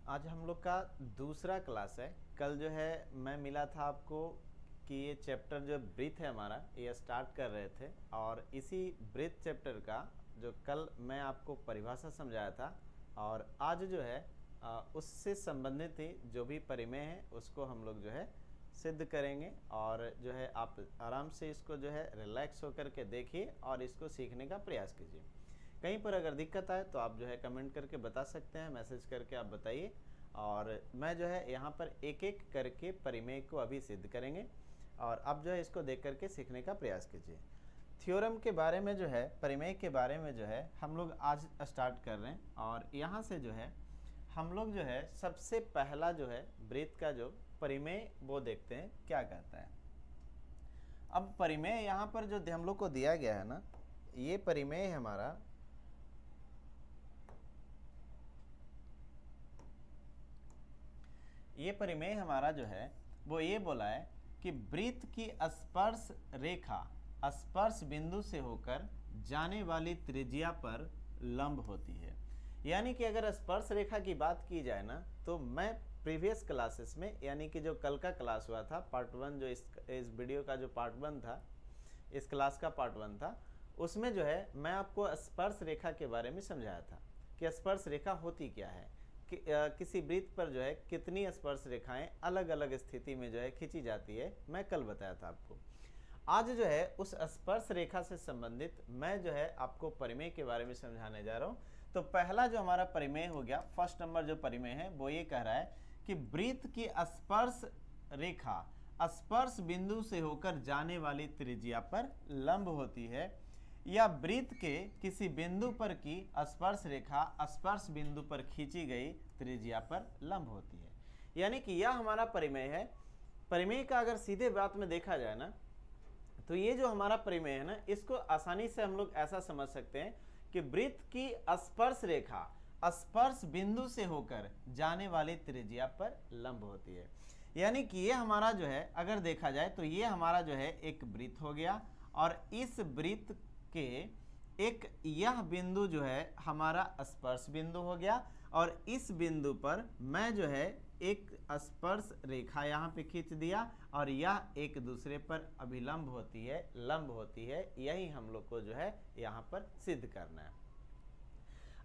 आज हम लोग का दूसरा क्लास है। कल जो है मैं मिला था आपको कि ये चैप्टर जो ब्रीथ है हमारा ये स्टार्ट कर रहे थे, और इसी ब्रीथ चैप्टर का जो कल मैं आपको परिभाषा समझाया था, और आज जो है उससे संबंधित ही जो भी परिमेय है उसको हम लोग जो है सिद्ध करेंगे। और जो है आप आराम से इसको जो है रिलैक्स होकर के देखिए और इसको सीखने का प्रयास कीजिए। कहीं पर अगर दिक्कत आए तो आप जो है कमेंट करके बता सकते हैं, मैसेज करके आप बताइए। और मैं जो है यहाँ पर एक एक करके परिमेय को अभी सिद्ध करेंगे और आप जो है इसको देख करके सीखने का प्रयास कीजिए। थ्योरम के बारे में जो है, परिमेय के बारे में जो है हम लोग आज स्टार्ट कर रहे हैं। और यहाँ से जो है हम लोग जो है सबसे पहला जो है ब्रीथ का जो परिमेय वो देखते हैं क्या कहता है। अब परिमेय यहाँ पर जो हम लोग को दिया गया है ना, ये परिमेय हमारा ये परिमेय हमारा जो है वो ये बोला है कि वृत्त की स्पर्श रेखा स्पर्श बिंदु से होकर जाने वाली त्रिज्या पर लंब होती है। यानी कि अगर स्पर्श रेखा की बात की जाए ना, तो मैं प्रीवियस क्लासेस में, यानी कि जो कल का क्लास हुआ था पार्ट 1, जो इस वीडियो का जो पार्ट 1 था, इस क्लास का पार्ट 1 था, उसमें जो है मैं आपको स्पर्श रेखा के बारे में समझाया था कि स्पर्श रेखा होती क्या है, कि किसी वृत्त पर जो है कितनी स्पर्श रेखाएं अलग अलग स्थिति में जो है खींची जाती है, मैं कल बताया था आपको। आज जो है उस स्पर्श रेखा से संबंधित मैं जो है आपको परिमेय के बारे में समझाने जा रहा हूँ। तो पहला जो हमारा परिमेय हो गया, फर्स्ट नंबर जो परिमेय है वो ये कह रहा है कि वृत्त की स्पर्श रेखा स्पर्श बिंदु से होकर जाने वाली त्रिज्या पर लंब होती है, या वृत्त के किसी बिंदु पर की स्पर्श रेखा स्पर्श बिंदु पर खींची गई त्रिज्या पर लंब होती है। यानी कि यह हमारा परिमेय है। परिमेय का अगर सीधे बात में देखा जाए ना, तो ये जो हमारा परिमेय है ना, इसको आसानी से हम लोग ऐसा समझ सकते हैं कि वृत्त की स्पर्श रेखा स्पर्श बिंदु से होकर जाने वाली त्रिज्या पर लंब होती है। यानी कि ये हमारा जो है अगर देखा जाए तो ये हमारा जो है एक वृत्त हो गया, और इस वृत्त के एक यह बिंदु जो है हमारा स्पर्श बिंदु हो गया, और इस बिंदु पर मैं जो है एक स्पर्श रेखा यहाँ पे खींच दिया, और यह एक दूसरे पर अभिलंब होती है, लंब होती है। यही हम लोग को जो है यहाँ पर सिद्ध करना है।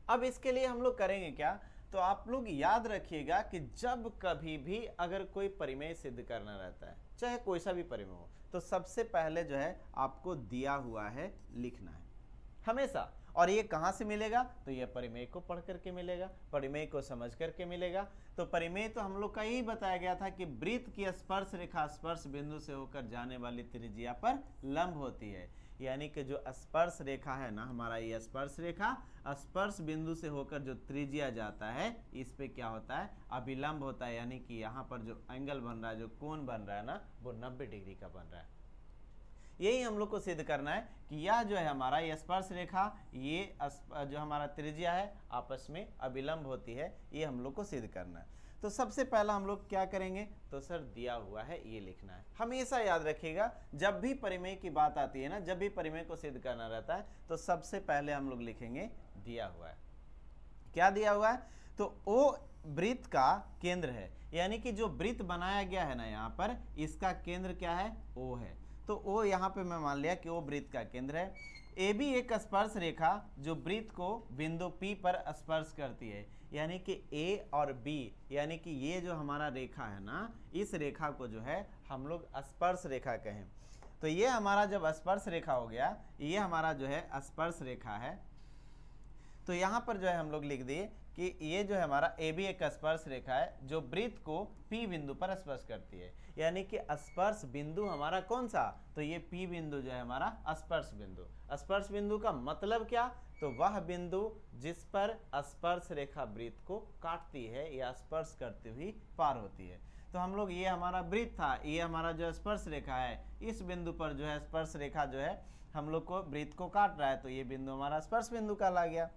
अब इसके लिए हम लोग करेंगे क्या, तो आप लोग याद रखिएगा कि जब कभी भी अगर कोई परिमेय सिद्ध करना रहता है, चाहे कोई सा भी परिमेय हो, तो सबसे पहले जो है आपको दिया हुआ है लिखना है हमेशा। और ये कहाँ से मिलेगा, तो ये परिमेय को पढ़ करके मिलेगा, परिमेय को समझ करके मिलेगा। तो परिमेय तो हम लोग का यही बताया गया था कि वृत्त की स्पर्श रेखा स्पर्श बिंदु से होकर जाने वाली त्रिज्या पर लंब होती है। यानी कि जो स्पर्श रेखा है ना हमारा, ये स्पर्श रेखा स्पर्श बिंदु से होकर जो त्रिज्या जाता है, इस पे क्या होता है, अभिलंब होता है। यानी कि यहाँ पर जो एंगल बन रहा है, जो कोण बन रहा है ना, वो 90 डिग्री का बन रहा है। यही हम लोग को सिद्ध करना है कि यह जो है हमारा ये स्पर्श रेखा, ये जो हमारा त्रिज्या है, आपस में अभिलंब होती है। ये हम लोग को सिद्ध करना है। तो सबसे पहला हम लोग क्या करेंगे, तो सर दिया हुआ है ये लिखना है। हमेशा याद रखिएगा जब भी परिमेय की बात आती है ना, जब भी परिमेय को सिद्ध करना रहता है, तो सबसे पहले हम लोग लिखेंगे दिया हुआ है। क्या दिया हुआ है, तो ओ वृत्त का केंद्र है। यानी कि जो वृत्त बनाया गया है ना यहाँ पर, इसका केंद्र क्या है, ओ है। तो ओ यहाँ पे मैं मान लिया कि ओ वृत्त का केंद्र है। ए भी एक स्पर्श रेखा जो वृत्त को बिंदु P पर स्पर्श करती है। यानी कि ए और बी, यानी कि ये जो हमारा रेखा है ना, इस रेखा को जो है हम लोग स्पर्श रेखा कहें। तो ये हमारा जब स्पर्श रेखा हो गया, ये हमारा जो है स्पर्श रेखा है। तो यहाँ पर जो है हम लोग लिख दिए कि ये जो है हमारा ए भी एक स्पर्श रेखा है जो वृत्त को P बिंदु पर स्पर्श करती है। यानी कि स्पर्श बिंदु हमारा कौन सा, तो ये P बिंदु जो है हमारा स्पर्श बिंदु। स्पर्श बिंदु का मतलब क्या, तो वह बिंदु जिस पर स्पर्श रेखा वृत्त को काटती है या स्पर्श करती हुई पार होती है। तो हम लोग, ये हमारा वृत्त था, ये हमारा जो स्पर्श रेखा है, इस बिंदु पर जो है स्पर्श रेखा जो है हम लोग को वृत्त को काट रहा है, तो ये बिंदु हमारा स्पर्श बिंदु का ला गया।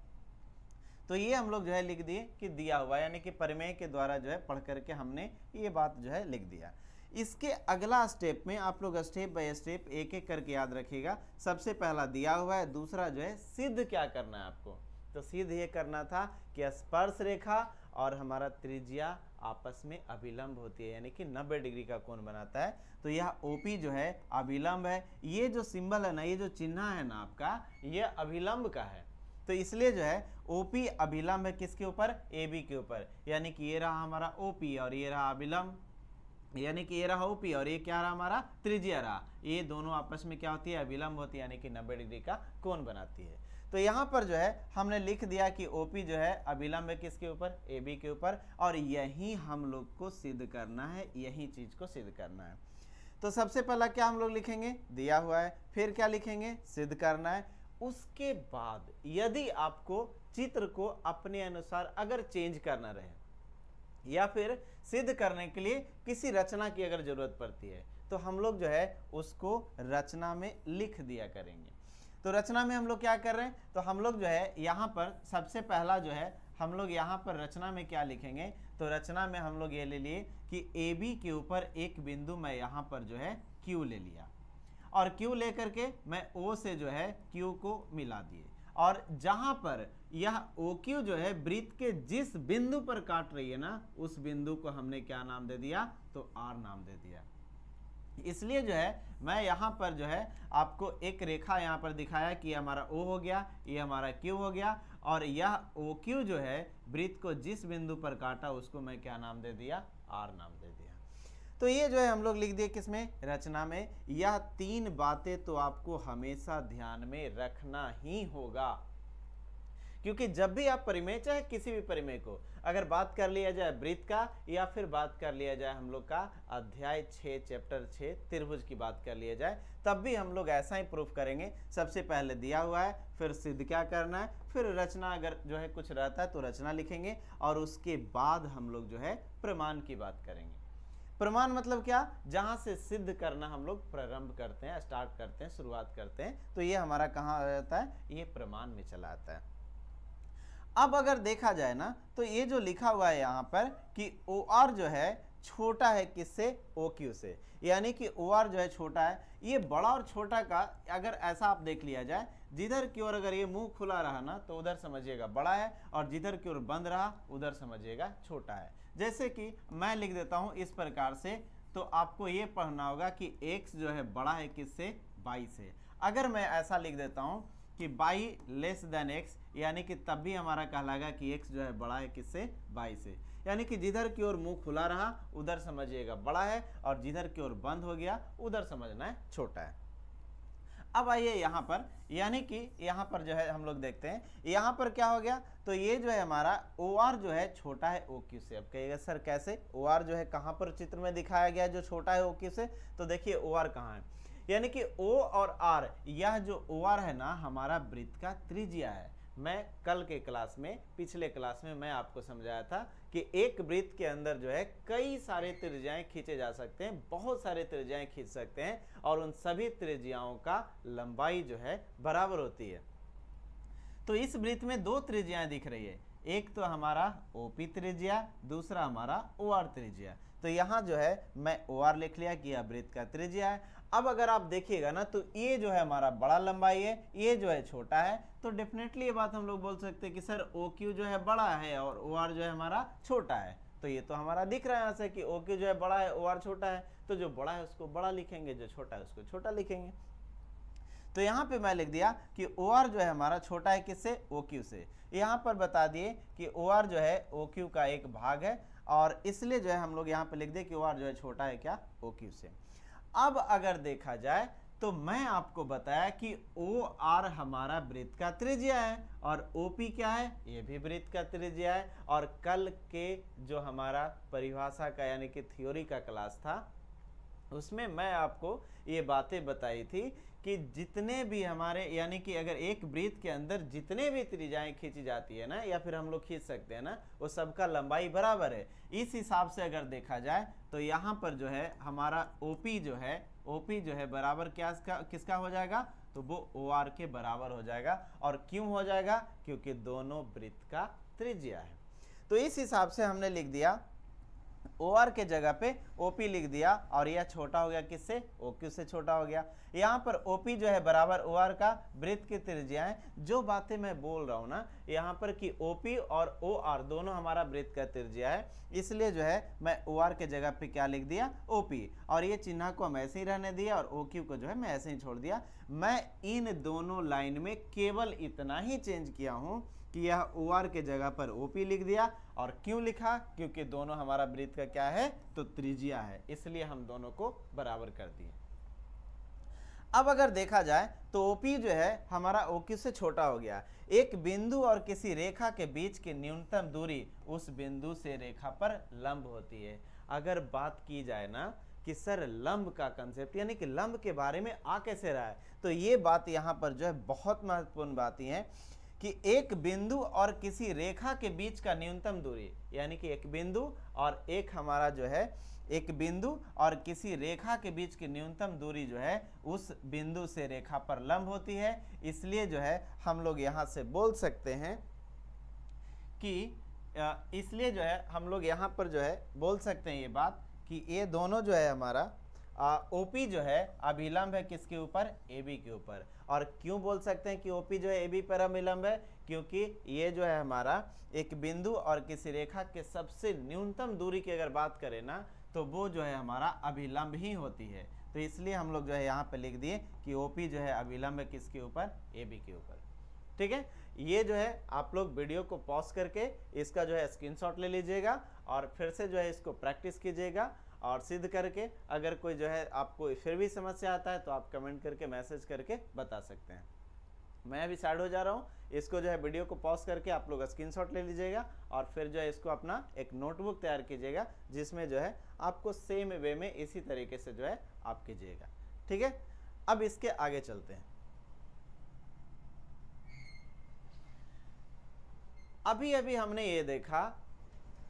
तो ये हम लोग जो है लिख दिए कि दिया हुआ, यानी कि परिमेय के द्वारा जो है पढ़ करके हमने ये बात जो है लिख दिया। इसके अगला स्टेप में आप लोग स्टेप बाय स्टेप एक एक करके याद रखिएगा। सबसे पहला दिया हुआ है, दूसरा जो है सिद्ध क्या करना है आपको, तो सिद्ध ये करना था कि स्पर्श रेखा और हमारा त्रिज्या आपस में अभिलंब होती है, यानी कि 90 डिग्री का कोण बनाता है। तो यह OP जो है अभिलंब है। ये जो सिंबल है ना, ये जो चिन्ह है ना आपका, ये अभिलंब का है। तो इसलिए जो है OP अभिलंब है किसके ऊपर, AB के ऊपर, यानी कि ये रहा हमारा OP और ये रहा अभिलंब, यानी कि ये रहा OP और ये क्या रहा हमारा त्रिज्या रहा। ये दोनों आपस में क्या होती है, अभिलंब होती है, यानी कि 90 डिग्री का कोण बनाती है। तो यहाँ पर जो है हमने लिख दिया कि OP जो है अभिलंब है किसके ऊपर, AB के ऊपर, और यही हम लोग को सिद्ध करना है, यही चीज को सिद्ध करना है। तो सबसे पहला क्या हम लोग लिखेंगे, दिया हुआ है, फिर क्या लिखेंगे, सिद्ध करना है। उसके बाद यदि आपको चित्र को अपने अनुसार अगर चेंज करना रहे या फिर सिद्ध करने के लिए किसी रचना की अगर जरूरत पड़ती है, तो हम लोग जो है उसको रचना में लिख दिया करेंगे। तो रचना में हम लोग क्या कर रहे हैं, तो हम लोग जो है यहाँ पर सबसे पहला जो है हम लोग यहाँ पर रचना में क्या लिखेंगे, तो रचना में हम लोग ये ले लिए कि AB के ऊपर एक बिंदु मैं यहाँ पर जो है Q ले लिया, और Q लेकर के मैं O से जो है Q को मिला दिए, और जहां पर यह OQ जो है वृत्त के जिस बिंदु पर काट रही है ना, उस बिंदु को हमने क्या नाम दे दिया, तो R नाम दे दिया। इसलिए जो है मैं यहाँ पर जो है आपको एक रेखा यहाँ पर दिखाया कि हमारा O हो गया, ये हमारा Q हो गया, और यह OQ जो है वृत्त को जिस बिंदु पर काटा उसको मैं क्या नाम दे दिया, R नाम दे दिया। तो ये जो है हम लोग लिख दिए किसमें, रचना में। यह 3 बातें तो आपको हमेशा ध्यान में रखना ही होगा, क्योंकि जब भी आप परिमेय, चाहे किसी भी परिमेय को अगर बात कर लिया जाए वृत्त का, या फिर बात कर लिया जाए हम लोग का अध्याय 6 चैप्टर 6 त्रिभुज की बात कर लिया जाए, तब भी हम लोग ऐसा ही प्रूफ करेंगे। सबसे पहले दिया हुआ है, फिर सिद्ध क्या करना है, फिर रचना अगर जो है कुछ रहता है तो रचना लिखेंगे, और उसके बाद हम लोग जो है प्रमाण की बात करेंगे। प्रमाण मतलब क्या, जहां से सिद्ध करना हम लोग प्रारंभ करते हैं, स्टार्ट करते हैं, शुरुआत करते हैं, तो ये हमारा कहाँ रहता है, ये प्रमाण में चला आता है। अब अगर देखा जाए ना, तो ये जो लिखा हुआ है यहाँ पर कि OR जो है छोटा है किससे, OQ से, यानी कि OR जो है छोटा है। ये बड़ा और छोटा का अगर ऐसा आप देख लिया जाए, जिधर की ओर अगर ये मुंह खुला रहा ना, तो उधर समझिएगा बड़ा है, और जिधर की ओर बंद रहा उधर समझिएगा छोटा है। जैसे कि मैं लिख देता हूं इस प्रकार से, तो आपको ये पढ़ना होगा कि x जो है बड़ा है किससे, y से। अगर मैं ऐसा लिख देता हूं कि y लेस देन x, यानी कि तब भी हमारा कहलाएगा कि x जो है बड़ा है किससे, y से। यानी कि जिधर की ओर मुंह खुला रहा उधर समझिएगा बड़ा है, और जिधर की ओर बंद हो गया उधर समझना है छोटा है। अब आइए यहाँ पर, यानी कि यहाँ पर जो है हम लोग देखते हैं यहाँ पर क्या हो गया, तो ये जो है हमारा OR जो है छोटा है OQ से। अब कहिएगा सर कैसे, OR जो है कहाँ पर चित्र में दिखाया गया जो छोटा है OQ से, तो देखिए OR कहाँ है, यानी कि O और R, यह जो OR है ना हमारा वृत्त का त्रिज्या है। मैं कल के क्लास में, पिछले क्लास में मैं आपको समझाया था कि एक वृत्त के अंदर जो है कई सारे त्रिज्याएं खींचे जा सकते हैं, बहुत सारे त्रिज्याएं खींच सकते हैं, और उन सभी त्रिज्याओं का लंबाई जो है बराबर होती है। तो इस वृत्त में 2 त्रिज्याएं दिख रही है, एक तो हमारा OP त्रिज्या, दूसरा हमारा OR त्रिज्या। तो यहाँ जो है मैं OR लिख लिया कि यह वृत्त का त्रिज्या है। अब अगर आप देखिएगा ना, तो ये जो है हमारा बड़ा लंबाई है, ये जो है छोटा है, तो डेफिनेटली ये बात हम लोग बोल सकते हैं कि सर OQ जो है बड़ा है और OR जो है हमारा छोटा है। तो ये तो हमारा दिख रहा है यहाँ से कि OQ जो है बड़ा है, OR छोटा है, तो जो बड़ा है उसको बड़ा लिखेंगे, जो छोटा है उसको छोटा लिखेंगे। तो यहाँ पे मैं लिख दिया कि OR जो है हमारा छोटा है किससे, OQ से। यहाँ पर बता दिए कि OR जो है OQ का एक भाग है, और इसलिए जो है हम लोग यहाँ पे लिख दिए कि OR जो है छोटा है क्या, OQ से। अब अगर देखा जाए तो मैं आपको बताया कि OR हमारा वृत्त का त्रिज्या है, और OP क्या है, ये भी वृत्त का त्रिज्या है। और कल के जो हमारा परिभाषा का यानी कि थ्योरी का क्लास था, उसमें मैं आपको ये बातें बताई थी कि जितने भी हमारे, यानी कि अगर एक वृत्त के अंदर जितने भी त्रिज्याएं खींची जाती है ना, या फिर हम लोग खींच सकते हैं ना, वो सबका लंबाई बराबर है। इस हिसाब से अगर देखा जाए तो यहाँ पर जो है हमारा OP जो है बराबर क्या किसका हो जाएगा, तो वो OR के बराबर हो जाएगा। और क्यों हो जाएगा, क्योंकि दोनों वृत्त का त्रिज्या है। तो इस हिसाब से हमने लिख दिया OR के जगह पे OP लिख दिया और यह छोटा हो गया किससे, OQ से छोटा हो गया। यहाँ पर OP जो है बराबर OR का वृत्त की त्रिज्या है। जो बातें मैं बोल रहा हूँ ना यहाँ पर कि OP और OR दोनों हमारा वृत्त का त्रिज्या है, इसलिए जो है मैं OR के जगह पे क्या लिख दिया, OP, और ये चिन्ह को हम ऐसे ही रहने दिया और OQ को जो है मैं ऐसे ही छोड़ दिया। मैं इन दोनों लाइन में केवल इतना ही चेंज किया हूँ कि यह OR के जगह पर OP लिख दिया। और क्यों लिखा, क्योंकि दोनों हमारा वृत्त का क्या है, तो त्रिज्या है, इसलिए हम दोनों को बराबर कर दिए। अब अगर देखा जाए तो OP जो है हमारा OQ से छोटा हो गया। एक बिंदु और किसी रेखा के बीच की न्यूनतम दूरी उस बिंदु से रेखा पर लंब होती है। अगर बात की जाए ना कि सर लंब का कंसेप्ट यानी कि लंब के बारे में आ कैसे रहा है, तो ये बात यहाँ पर जो है बहुत महत्वपूर्ण बातें हैं कि एक बिंदु और किसी रेखा के बीच का न्यूनतम दूरी, यानी कि एक बिंदु और एक हमारा जो है एक बिंदु और किसी रेखा के बीच की न्यूनतम दूरी जो है उस बिंदु से रेखा पर लंब होती है। इसलिए जो है हम लोग यहाँ से बोल सकते हैं कि इसलिए जो है हम लोग यहाँ पर जो है बोल सकते हैं ये बात कि ये दोनों जो है हमारा OP जो है अभिलंब है किसके ऊपर, AB के ऊपर। और क्यों बोल सकते हैं कि OP जो है AB पर अभिलंब है, क्योंकि ये जो है हमारा एक बिंदु और किसी रेखा के सबसे न्यूनतम दूरी की अगर बात करें ना तो वो जो है हमारा अभिलंब ही होती है। तो इसलिए हम लोग जो है यहाँ पे लिख दिए कि OP जो है अभिलंब है किसके ऊपर, AB के ऊपर। ठीक है, ये जो है आप लोग वीडियो को पॉज करके इसका जो है स्क्रीनशॉट ले लीजिएगा और फिर से जो है इसको प्रैक्टिस कीजिएगा और सिद्ध करके। अगर कोई जो है आपको फिर भी समस्या आता है तो आप कमेंट करके मैसेज करके बता सकते हैं। मैं अभी साइड हो जा रहा हूँ, इसको जो है वीडियो को पॉज करके आप लोग स्क्रीनशॉट ले लीजिएगा और फिर जो है इसको अपना एक नोटबुक तैयार कीजिएगा जिसमें जो है आपको सेम वे में इसी तरीके से जो है आप कीजिएगा। ठीक है, अब इसके आगे चलते हैं। अभी अभी हमने ये देखा,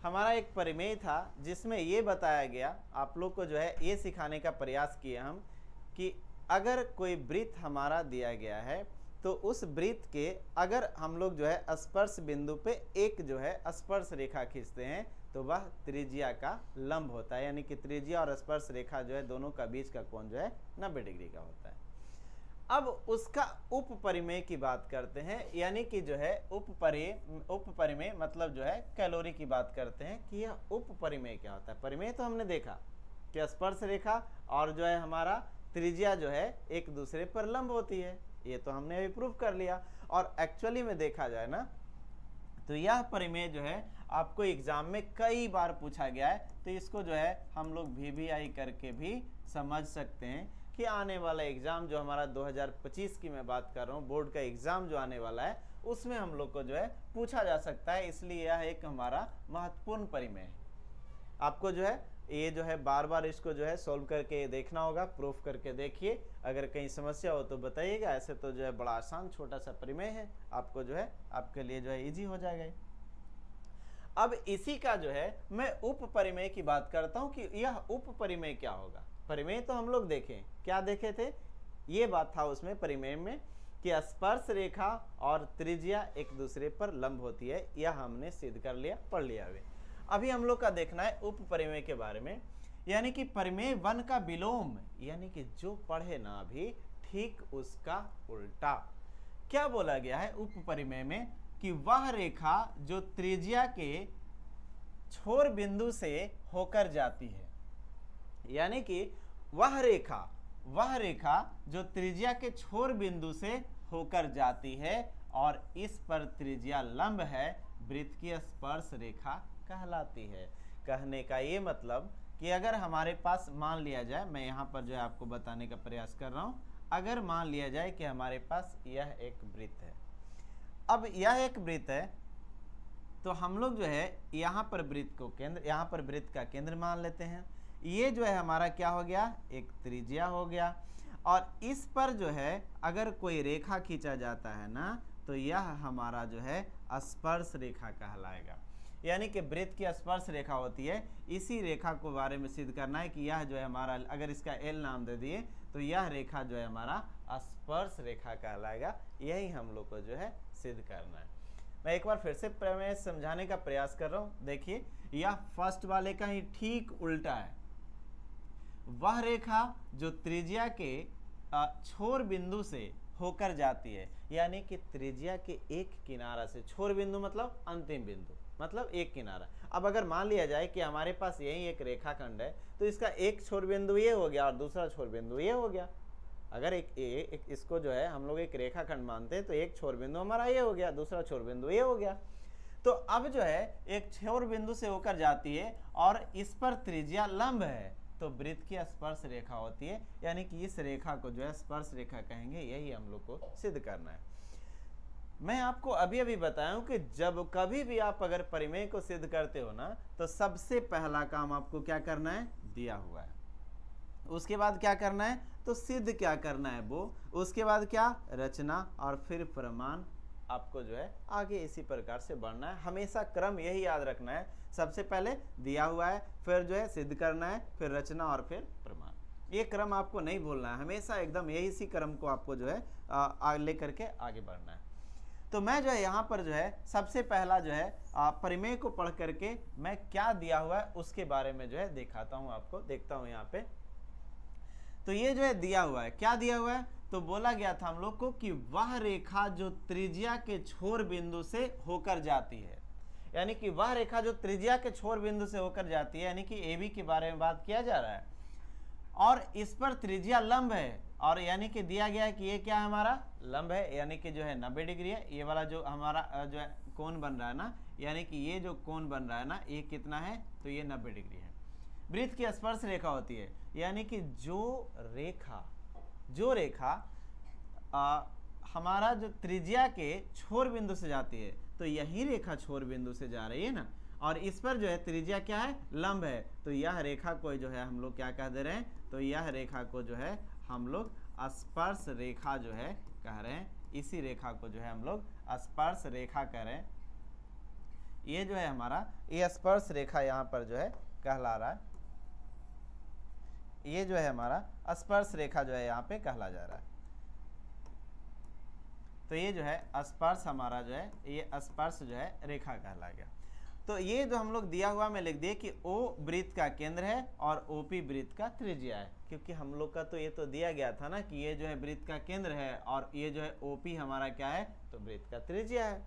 हमारा एक परिमेय था जिसमें ये बताया गया, आप लोग को जो है ये सिखाने का प्रयास किए हम कि अगर कोई वृत्त हमारा दिया गया है तो उस वृत्त के अगर हम लोग जो है स्पर्श बिंदु पे एक जो है स्पर्श रेखा खींचते हैं तो वह त्रिज्या का लंब होता है, यानी कि त्रिज्या और स्पर्श रेखा जो है दोनों का बीच का कोण जो है 90 डिग्री का होता है। अब उसका उप परिमेय की बात करते हैं, यानी कि जो है उप परिमेय मतलब जो है कैलोरी की बात करते हैं कि यह उप परिमेय क्या होता है। परिमेय तो हमने देखा कि स्पर्श रेखा और जो है हमारा त्रिज्या जो है एक दूसरे पर लंब होती है, ये तो हमने अभी प्रूव कर लिया। और एक्चुअली में देखा जाए ना तो यह परिमेय जो है आपको एग्जाम में कई बार पूछा गया है, तो इसको जो है हम लोग VVI करके भी समझ सकते हैं कि आने वाला एग्जाम जो हमारा 2025 की मैं बात कर रहा हूँ, बोर्ड का एग्जाम जो आने वाला है उसमें हम लोग को जो है पूछा जा सकता है, इसलिए यह एक हमारा महत्वपूर्ण परिमेय है। आपको जो है ये जो है बार बार इसको जो है सोल्व करके देखना होगा, प्रूफ करके देखिए, अगर कहीं समस्या हो तो बताइएगा। ऐसे तो जो है बड़ा आसान छोटा सा परिमेय है, आपको जो है आपके लिए जो है इजी हो जाएगा। अब इसी का जो है मैं उप परिमेय की बात करता हूँ कि यह उप परिमेय क्या होगा। परिमेय तो हम लोग देखें, क्या देखे थे, ये बात था उसमें परिमेय में कि स्पर्श रेखा और त्रिज्या एक दूसरे पर लंब होती है, यह हमने सिद्ध कर लिया, पढ़ लिया। अभी हम लोग का देखना है उप परिमेय के बारे में, यानी कि परिमेय 1 का विलोम, यानी कि जो पढ़े ना अभी ठीक उसका उल्टा। क्या बोला गया है उप परिमेय में कि वह रेखा जो त्रिज्या के छोर बिंदु से होकर जाती है, यानी कि वह रेखा जो त्रिज्या के छोर बिंदु से होकर जाती है और इस पर त्रिज्या लंब है, वृत्त की स्पर्श रेखा कहलाती है। कहने का ये मतलब कि अगर हमारे पास मान लिया जाए, मैं यहाँ पर जो है आपको बताने का प्रयास कर रहा हूँ, अगर मान लिया जाए कि हमारे पास यह एक वृत्त है, अब यह एक वृत्त है तो हम लोग जो है यहाँ पर वृत्त को केंद्र, यहाँ पर वृत्त का केंद्र मान लेते हैं। ये जो है हमारा क्या हो गया, एक त्रिज्या हो गया। और इस पर जो है अगर कोई रेखा खींचा जाता है ना तो यह हमारा जो है स्पर्श रेखा कहलाएगा, यानी कि वृत्त की स्पर्श रेखा होती है। इसी रेखा को बारे में सिद्ध करना है कि यह जो है हमारा, अगर इसका L नाम दे दिए तो यह रेखा जो है हमारा स्पर्श रेखा कहलाएगा। यही हम लोग को जो है सिद्ध करना है। मैं एक बार फिर से प्रमेय समझाने का प्रयास कर रहा हूं। देखिए, यह फर्स्ट वाले का ही ठीक उल्टा है। वह रेखा जो त्रिज्या के छोर बिंदु से होकर जाती है, यानी कि त्रिज्या के एक किनारा से, छोर बिंदु मतलब अंतिम बिंदु, मतलब एक किनारा। अब अगर मान लिया जाए कि हमारे पास यही एक रेखाखंड है, तो इसका एक छोर बिंदु ये हो गया और दूसरा छोर बिंदु ये हो गया। अगर एक इसको जो है हम लोग एक रेखाखंड मानते हैं, तो एक छोर बिंदु हमारा ये हो गया, दूसरा छोर बिंदु ये हो गया। तो अब जो है एक छोर बिंदु से होकर जाती है और इस पर त्रिज्या लंब है, तो वृत्त की स्पर्श रेखा होती है, यानी कि इस रेखा को जो है स्पर्श रेखा कहेंगे। यही हम लोग को सिद्ध करना है। मैं आपको अभी अभी बताया हूं कि जब कभी भी आप अगर परिमेय को सिद्ध करते हो ना, तो सबसे पहला काम आपको क्या करना है, दिया हुआ है। उसके बाद क्या करना है, तो सिद्ध क्या करना है वो, उसके बाद क्या, रचना, और फिर प्रमाण। आपको जो है आगे इसी प्रकार से बढ़ना है। हमेशा क्रम यही याद रखना है, सबसे पहले दिया हुआ है, फिर जो है सिद्ध करना है, फिर रचना और फिर प्रमाण। ये क्रम आपको नहीं भूलना है, हमेशा एकदम यही सी क्रम को आपको जो है लेकर के आगे बढ़ना है। तो मैं जो है यहाँ पर जो है सबसे पहला जो है परिमेय को पढ़ करके मैं क्या दिया हुआ है उसके बारे में जो है दिखाता हूँ आपको। देखता हूँ यहाँ पे, तो ये जो है दिया हुआ है, क्या दिया हुआ है, तो बोला गया था हम लोग को कि वह रेखा जो त्रिज्या के छोर बिंदु से होकर जाती है, यानी कि वह रेखा जो त्रिज्या के छोर बिंदु से होकर जाती है, यानी कि AB के बारे में बात किया जा रहा है, और इस पर त्रिज्या लंब है, और यानी कि दिया गया है कि ये क्या है, हमारा लंब है, यानी कि जो है 90 डिग्री है। ये वाला जो हमारा जो है कोण बन रहा है ना, यानी कि ये जो कोण बन रहा है ना, ये कितना है, तो ये 90 डिग्री है। वृत्त की स्पर्श रेखा होती है, यानी कि जो रेखा हमारा जो त्रिज्या के छोर बिंदु से जाती है, तो यही रेखा छोर बिंदु से जा रही है ना, और इस पर जो है त्रिज्या क्या है, लंब है, तो यह रेखा को जो है हम लोग क्या कह दे रहे हैं, तो यह रेखा को जो है हम लोग स्पर्श रेखा जो है कह रहे हैं। इसी रेखा को जो है हम लोग स्पर्श रेखा कह रहे हैं। ये जो है हमारा ये स्पर्श रेखा यहाँ पर जो है कहला रहा है, ये जो है हमारा स्पर्श रेखा जो है यहाँ पे कहला जा रहा है। तो ये जो है स्पर्श हमारा जो है, ये स्पर्श जो है रेखा कहला गया। तो ये जो हम लोग दिया हुआ में लिख दिए कि O वृत्त का केंद्र है और OP वृत्त का त्रिज्या है, क्योंकि हम लोग का तो ये तो दिया गया था ना कि ये जो है वृत्त का केंद्र है और ये जो है OP हमारा क्या है, तो वृत्त का त्रिज्या है।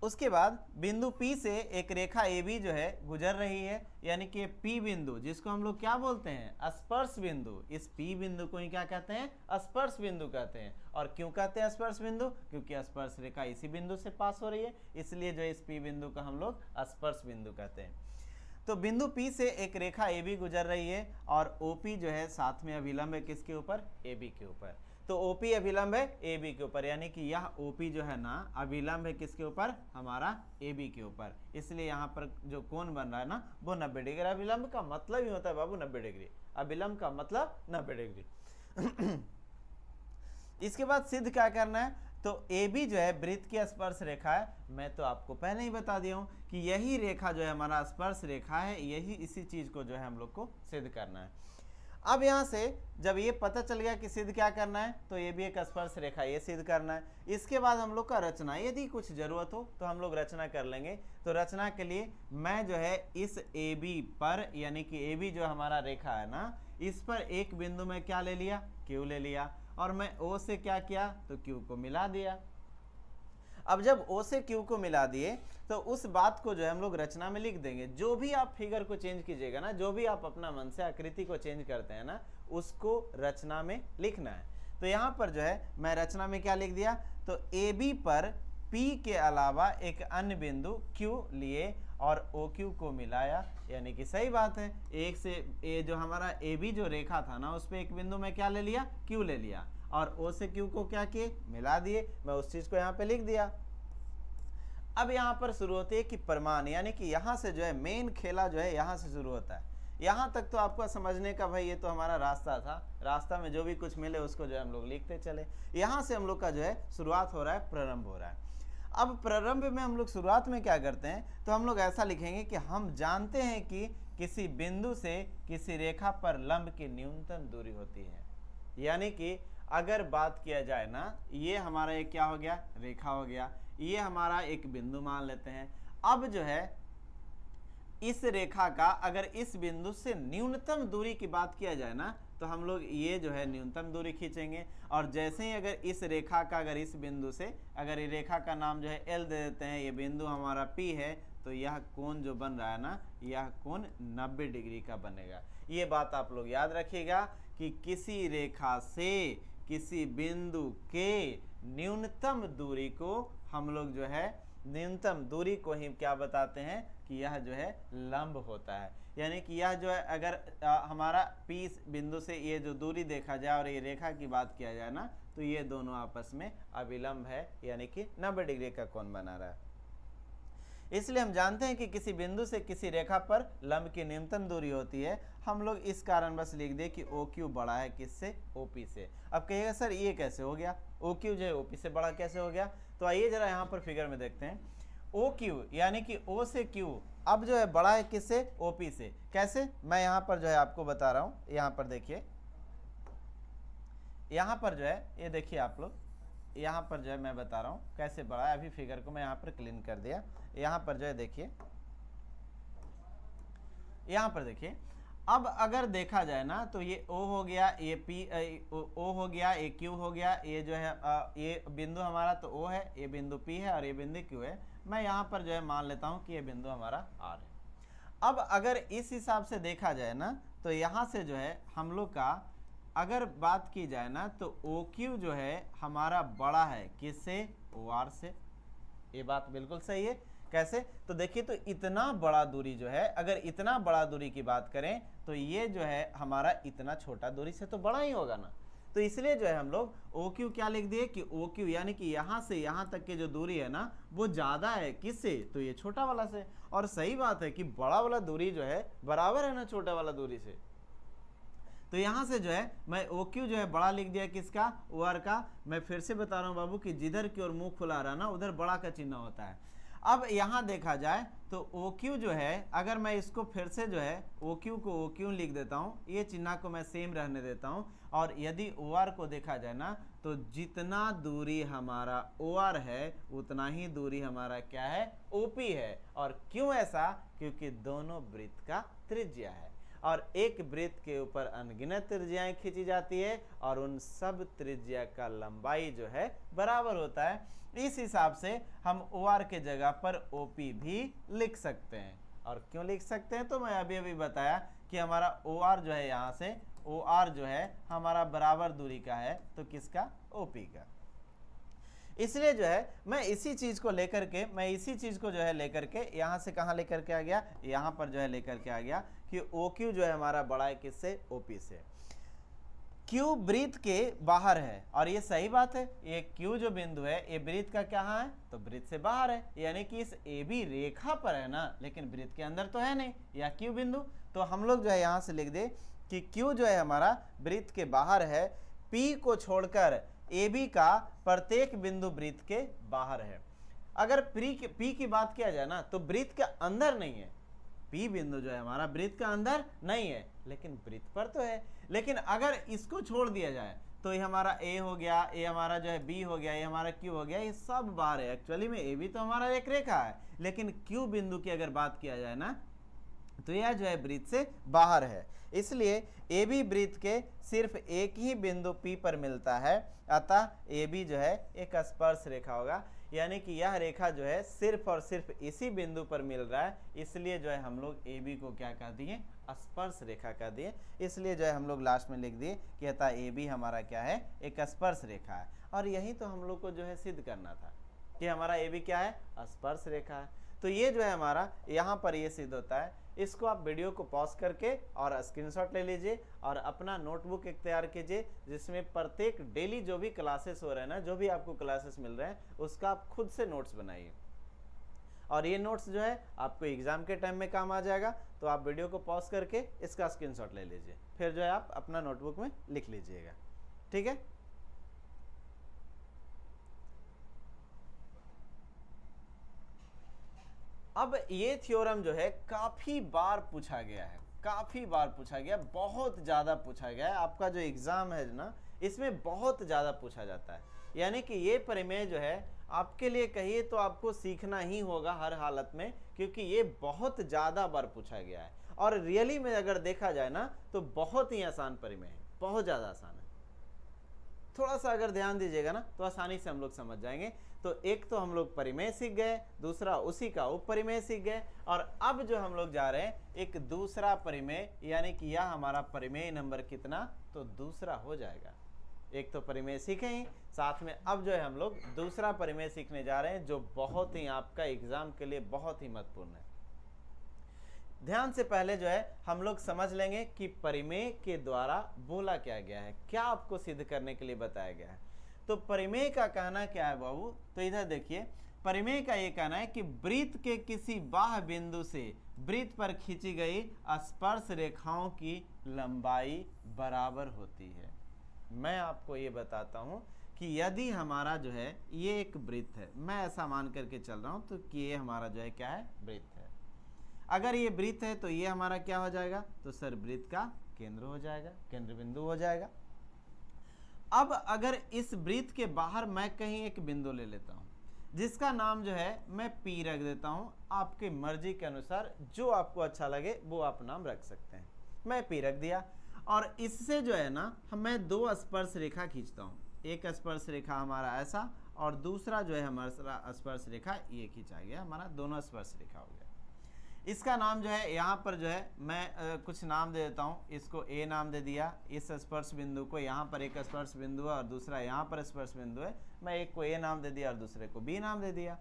उसके बाद बिंदु P से एक रेखा AB जो है गुजर रही है, यानी कि P बिंदु, जिसको हम लोग क्या बोलते हैं, स्पर्श बिंदु। इस P बिंदु को ही क्या कहते हैं, स्पर्श बिंदु कहते हैं। और क्यों कहते हैं स्पर्श बिंदु, क्योंकि स्पर्श रेखा इसी बिंदु से पास हो रही है, इसलिए जो इस P बिंदु का हम लोग स्पर्श बिंदु कहते हैं। तो बिंदु P से एक रेखा AB गुजर रही है और OP जो है साथ में अभिलंब है किसके ऊपर, AB के ऊपर। तो OP अभिलंब है AB के ऊपर, यानी कि यह OP जो है ना अभिलंब है किसके ऊपर, हमारा AB के ऊपर। इसलिए यहाँ पर जो कोण बन रहा है ना वो 90 डिग्री। अभिलंब का मतलब ही होता है बाबू 90 डिग्री, अभिलंब का मतलब 90 डिग्री। इसके बाद सिद्ध क्या करना है, तो AB जो है वृत्त की स्पर्श रेखा है। मैं तो आपको पहले ही बता दिया हूँ कि यही रेखा जो है हमारा स्पर्श रेखा है, यही इसी चीज को जो है हम लोग को सिद्ध करना है। अब यहाँ से जब ये पता चल गया कि सिद्ध क्या करना है, तो ये भी एक स्पर्श रेखा, ये सिद्ध करना है। इसके बाद हम लोग का रचना, यदि कुछ जरूरत हो तो हम लोग रचना कर लेंगे। तो रचना के लिए मैं जो है इस AB पर, यानी कि AB जो हमारा रेखा है ना, इस पर एक बिंदु में क्या ले लिया, Q ले लिया, और मैं O से क्या किया, तो Q को मिला दिया। अब जब O से Q को मिला दिए तो उस बात को जो है हम लोग रचना में लिख देंगे। जो भी आप फिगर को चेंज कीजिएगा ना, जो भी आप अपना मन से आकृति को चेंज करते हैं ना, उसको रचना में लिखना है। तो यहाँ पर जो है मैं रचना में क्या लिख दिया, तो AB पर P के अलावा एक अन्य बिंदु Q लिए और OQ को मिलाया, यानी कि सही बात है। एक से ये जो हमारा AB जो रेखा था ना, उस पर एक बिंदु में क्या ले लिया, Q ले लिया, और O से Q को क्या किए, मिला दिए। मैं उस चीज को यहाँ पे लिख दिया। अब यहाँ पर शुरू होती है कि प्रमाण, यानी कि यहाँ से जो है मेन खेला जो है यहाँ से शुरू होता है। यहाँ तक तो आपको समझने का भाई ये तो हमारा रास्ता था, रास्ता में जो भी कुछ मिले उसको जो है हम लोग लिखते चले। यहाँ से हम लोग का जो है शुरुआत हो रहा है, प्रारंभ हो रहा है। अब प्रारंभ में हम लोग शुरुआत में क्या करते हैं, तो हम लोग ऐसा लिखेंगे कि हम जानते हैं कि किसी बिंदु से किसी रेखा पर लंब की न्यूनतम दूरी होती है, यानी कि अगर बात किया जाए ना, ये हमारा एक क्या हो गया, रेखा हो गया, ये हमारा एक बिंदु मान लेते हैं। अब जो है इस रेखा का अगर इस बिंदु से न्यूनतम दूरी की बात किया जाए ना, तो हम लोग ये जो है न्यूनतम दूरी खींचेंगे, और जैसे ही अगर इस रेखा का अगर इस बिंदु से अगर ये रेखा का नाम जो है एल दे देते हैं, ये बिंदु हमारा पी है, तो यह कोण जो बन रहा है ना, यह कोण 90 डिग्री का बनेगा। ये बात आप लोग याद रखिएगा कि किसी रेखा से किसी बिंदु के न्यूनतम दूरी को हम लोग जो है न्यूनतम दूरी को ही क्या बताते हैं कि यह जो है लंब होता है। यानी कि यह जो है अगर हमारा P बिंदु से ये जो दूरी देखा जाए और ये रेखा की बात किया जाए ना, तो ये दोनों आपस में अभिलंब है, यानी कि 90 डिग्री का कोण बना रहा है। इसलिए हम जानते हैं कि किसी बिंदु से किसी रेखा पर लंब की न्यूनतम दूरी होती है। हम लोग इस कारण बस लिख दे कि OQ बड़ा है किससे, OP से। अब कहिएगा सर ये कैसे हो गया, OQ जो है OP से बड़ा कैसे हो गया? तो आइए जरा यहाँ पर फिगर में देखते हैं। OQ यानी कि O से Q अब जो है बड़ा है किससे, OP से। कैसे, मैं यहाँ पर जो है आपको बता रहा हूँ। यहाँ पर देखिए, यहाँ पर जो है ये देखिए आप लोग, यहाँ पर जो है मैं बता रहा हूँ कैसे बड़ा है। अभी फिगर को मैं यहाँ पर क्लीन कर दिया। यहाँ पर जो है देखिए, यहाँ पर देखिए, अब अगर देखा जाए ना तो ये O हो गया, ये O हो गया, ये Q हो गया, ये जो है ये बिंदु हमारा तो O है, ये बिंदु P है और ये बिंदु Q है। मैं यहाँ पर जो है मान लेता हूँ कि ये बिंदु हमारा R है। अब अगर इस हिसाब से देखा जाए ना, तो यहाँ से जो है हम लोग का अगर बात की जाए ना, तो OQ जो है हमारा बड़ा है किससे, OR से। ये बात बिल्कुल सही है। कैसे, तो देखिए, तो इतना बड़ा दूरी जो है, अगर इतना बड़ा दूरी की बात करें तो ये जो है हमारा इतना छोटा दूरी से तो बड़ा ही होगा ना। तो इसलिए जो है हम लोग OQ क्या लिख दिए कि OQ यानी कि यहाँ से यहाँ तक की जो दूरी है ना, वो ज़्यादा है किससे, तो ये छोटा वाला से। और सही बात है कि बड़ा वाला दूरी जो है बराबर है ना छोटा वाला दूरी से। तो यहाँ से जो है मैं OQ जो है बड़ा लिख दिया किसका, OR का। मैं फिर से बता रहा हूँ बाबू कि जिधर की ओर मुंह खुला रहा ना, उधर बड़ा का चिन्ह होता है। अब यहाँ देखा जाए तो OQ जो है, अगर मैं इसको फिर से जो है OQ को OQ लिख देता हूँ, ये चिन्ह को मैं सेम रहने देता हूँ। और यदि OR को देखा जाए ना, तो जितना दूरी हमारा OR है उतना ही दूरी हमारा क्या है, OP है। और क्यों ऐसा, क्योंकि दोनों वृत्त का त्रिज्या है और एक वृत्त के ऊपर अनगिनत त्रिज्याएं खींची जाती है और उन सब त्रिज्या का लंबाई जो है बराबर होता है। इस हिसाब से हम OR के जगह पर OP भी लिख सकते हैं। और क्यों लिख सकते हैं, तो मैं अभी अभी बताया कि हमारा OR जो है, यहाँ से OR जो है हमारा बराबर दूरी का है, तो किसका, OP का। इसलिए जो है मैं इसी चीज़ को लेकर के, जो है लेकर के यहाँ से कहाँ लेकर के आ गया, यहाँ पर जो है लेकर के आ गया कि OQ जो है हमारा बड़ा है किससे, OP से। Q वृत्त के बाहर है, और ये सही बात है। ये Q जो बिंदु है ये वृत्त का कहाँ है, तो वृत्त से बाहर है, यानी कि इस AB रेखा पर है ना, लेकिन वृत्त के अंदर तो है नहीं या Q बिंदु। तो हम लोग जो है यहाँ से लिख दे कि Q जो है हमारा वृत्त के बाहर है, P को छोड़कर AB का प्रत्येक बिंदु वृत्त के बाहर है। अगर P की बात किया जाए ना, तो वृत्त के अंदर नहीं है। P बिंदु जो है हमारा वृत्त का अंदर नहीं है, लेकिन वृत्त पर तो है। लेकिन अगर इसको छोड़ दिया जाए तो ये हमारा A हो गया, ये हमारा जो है B हो गया, ये हमारा Q हो गया, ये सब बाहर है। एक्चुअली में AB तो हमारा एक रेखा है, लेकिन Q बिंदु की अगर बात किया जाए ना, तो यह जो है वृत्त से बाहर है। इसलिए AB वृत्त के सिर्फ एक ही बिंदु P पर मिलता है, अतः AB जो है एक स्पर्श रेखा होगा। यानी कि यह रेखा जो है सिर्फ और सिर्फ इसी बिंदु पर मिल रहा है, इसलिए जो है हम लोग AB को क्या कह दिए, स्पर्श रेखा कह दिए। इसलिए जो है हम लोग लास्ट में लिख दिए कि अतः AB हमारा क्या है, एक स्पर्श रेखा है। और यही तो हम लोग को जो है सिद्ध करना था कि हमारा AB क्या है, स्पर्श रेखा है। तो ये जो है हमारा यहाँ पर ये सिद्ध होता है। इसको आप वीडियो को पॉज करके और स्क्रीनशॉट ले लीजिए और अपना नोटबुक एक तैयार कीजिए, जिसमें प्रत्येक डेली जो भी क्लासेस हो रहे हैं ना, जो भी आपको क्लासेस मिल रहे हैं, उसका आप खुद से नोट्स बनाइए। और ये नोट्स जो है आपको एग्जाम के टाइम में काम आ जाएगा। तो आप वीडियो को पॉज करके इसका स्क्रीनशॉट ले लीजिए, फिर जो है आप अपना नोटबुक में लिख लीजिएगा। ठीक है। अब ये थ्योरम जो है काफ़ी बार पूछा गया है, बहुत ज़्यादा पूछा गया है। आपका जो एग्ज़ाम है ना, इसमें बहुत ज़्यादा पूछा जाता है। यानी कि ये परिमेय जो है आपके लिए कहिए तो आपको सीखना ही होगा हर हालत में, क्योंकि ये बहुत ज़्यादा बार पूछा गया है और रियली में अगर देखा जाए ना तो बहुत ही आसान परिमेय है, बहुत ज़्यादा आसान है। थोड़ा सा अगर ध्यान दीजिएगा ना तो आसानी से हम लोग समझ जाएंगे। तो एक तो हम लोग परिमेय सीख गए, दूसरा उसी का उपपरिमेय सीख गए, और अब जो हम लोग जा रहे हैं एक दूसरा परिमेय, यानी कि यह हमारा परिमेय नंबर कितना, तो दूसरा हो जाएगा। एक तो परिमेय सीखे ही, साथ में अब जो है हम लोग दूसरा परिमेय सीखने जा रहे हैं, जो बहुत ही आपका एग्जाम के लिए बहुत ही महत्वपूर्ण है। ध्यान से पहले जो है हम लोग समझ लेंगे कि परिमेय के द्वारा बोला क्या गया है, क्या आपको सिद्ध करने के लिए बताया गया है। तो परिमेय का कहना क्या है बाबू, तो इधर देखिए, परिमेय का ये कहना है कि वृत्त के किसी बाह्य बिंदु से वृत्त पर खींची गई स्पर्श रेखाओं की लंबाई बराबर होती है। मैं आपको ये बताता हूँ कि यदि हमारा जो है ये एक वृत्त है, मैं ऐसा मान करके चल रहा हूँ, तो कि ये हमारा जो है क्या है, वृत्त है। अगर ये वृत्त है तो ये हमारा क्या हो जाएगा, तो सर वृत्त का केंद्र हो जाएगा, केंद्र बिंदु हो जाएगा। अब अगर इस वृत्त के बाहर मैं कहीं एक बिंदु ले लेता हूं, जिसका नाम जो है मैं P रख देता हूं, आपकी मर्जी के अनुसार जो आपको अच्छा लगे वो आप नाम रख सकते हैं। मैं P रख दिया, और इससे जो है ना मैं दो स्पर्श रेखा खींचता हूं। एक स्पर्श रेखा हमारा ऐसा, और दूसरा जो है हमारा स्पर्श रेखा ये खींचा गया, हमारा दोनों स्पर्श रेखा हो गया। इसका नाम जो है यहाँ पर जो है मैं कुछ नाम दे देता हूँ। इसको A नाम दे दिया, इस स्पर्श बिंदु को, यहाँ पर एक स्पर्श बिंदु है और दूसरा यहाँ पर स्पर्श बिंदु है, मैं एक को A नाम दे दिया और दूसरे को B नाम दे दिया।